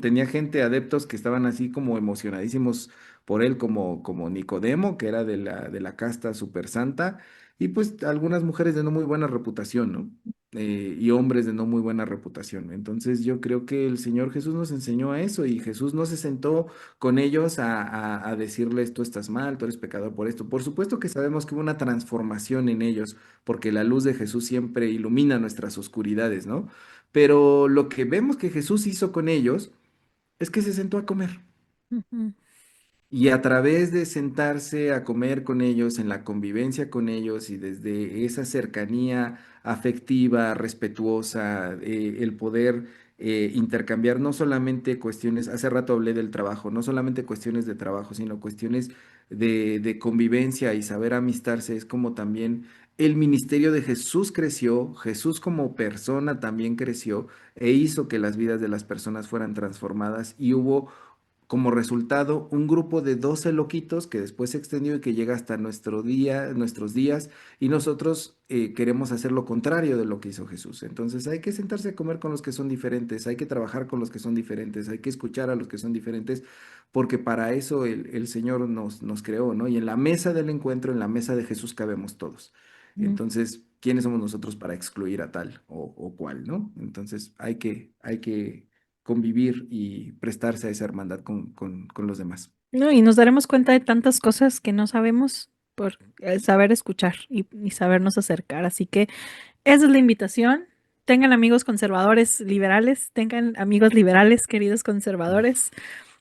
Tenía gente, adeptos que estaban así como emocionadísimos por él, como Nicodemo, que era de la casta super santa, y pues algunas mujeres de no muy buena reputación, ¿no? Y hombres de no muy buena reputación. Entonces yo creo que el Señor Jesús nos enseñó a eso y Jesús no se sentó con ellos a decirles, tú estás mal, tú eres pecador por esto. Por supuesto que sabemos que hubo una transformación en ellos porque la luz de Jesús siempre ilumina nuestras oscuridades, ¿no? Pero lo que vemos que Jesús hizo con ellos es que se sentó a comer. ujú, Y a través de sentarse a comer con ellos, en la convivencia con ellos y desde esa cercanía afectiva, respetuosa, el poder intercambiar no solamente cuestiones, hace rato hablé del trabajo, no solamente cuestiones de trabajo, sino cuestiones de convivencia y saber amistarse, es como también el ministerio de Jesús creció, Jesús como persona también creció e hizo que las vidas de las personas fueran transformadas y hubo como resultado un grupo de 12 loquitos que después se extendió y que llega hasta nuestros días, y nosotros queremos hacer lo contrario de lo que hizo Jesús. Entonces hay que sentarse a comer con los que son diferentes, hay que trabajar con los que son diferentes, hay que escuchar a los que son diferentes, porque para eso el Señor nos creó, ¿no? Y en la mesa del encuentro, en la mesa de Jesús cabemos todos. mm. Entonces, ¿quiénes somos nosotros para excluir a tal o cual, ¿no? Entonces hay que convivir y prestarse a esa hermandad con los demás. No, y nos daremos cuenta de tantas cosas que no sabemos por saber escuchar y sabernos acercar. Así que esa es la invitación. Tengan amigos conservadores liberales, tengan amigos liberales, queridos conservadores.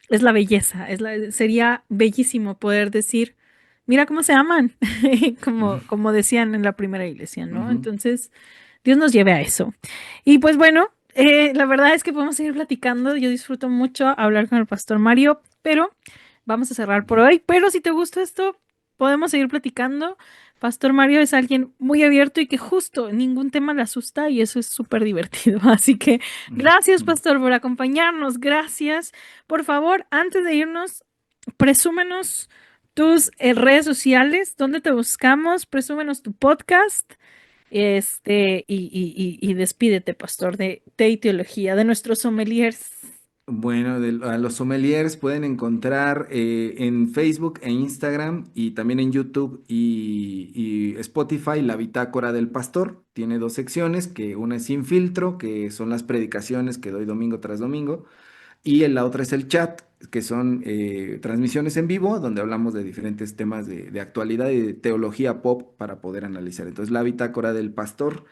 Es la belleza, sería bellísimo poder decir, mira cómo se aman, Ujú, como decían en la primera iglesia, ¿no? ujú. Entonces, Dios nos lleve a eso. Y pues bueno, la verdad es que podemos seguir platicando. Yo disfruto mucho hablar con el pastor Mario, pero vamos a cerrar por hoy. Pero si te gusta esto, podemos seguir platicando. Pastor Mario es alguien muy abierto y que justo ningún tema le asusta y eso es súper divertido. Así que gracias, Ujú. Pastor, por acompañarnos. Gracias. Por favor, antes de irnos, presúmenos tus redes sociales, dónde te buscamos, presúmenos tu podcast. Y despídete, pastor, de teología, de nuestros sommeliers. Bueno, a los sommeliers pueden encontrar en Facebook e Instagram y también en YouTube y Spotify La Bitácora del Pastor. Tiene dos secciones, que una es Sin Filtro, que son las predicaciones que doy domingo tras domingo. Y en la otra es el chat, que son transmisiones en vivo, donde hablamos de diferentes temas de actualidad y de teología pop para poder analizar. Entonces, la bitácora del pastor,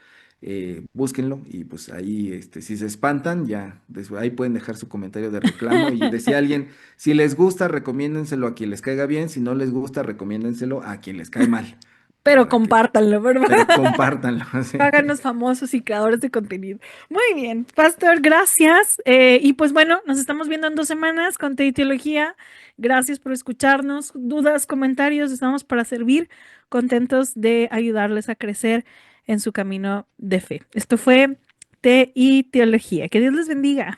búsquenlo y pues ahí, si se espantan, ya, ahí pueden dejar su comentario de reclamo. Y decía alguien, si les gusta, recomiéndenselo a quien les caiga bien, si no les gusta, recomiéndenselo a quien les cae mal, Pero para que, compártanlo, ¿verdad? pero compártanlo. Sí. Háganos famosos y creadores de contenido. Muy bien, pastor, gracias. Y pues bueno, nos estamos viendo en 2 semanas con Teología. Gracias por escucharnos. Dudas, comentarios, estamos para servir. Contentos de ayudarles a crecer en su camino de fe. Esto fue Te y Teología. Que Dios les bendiga.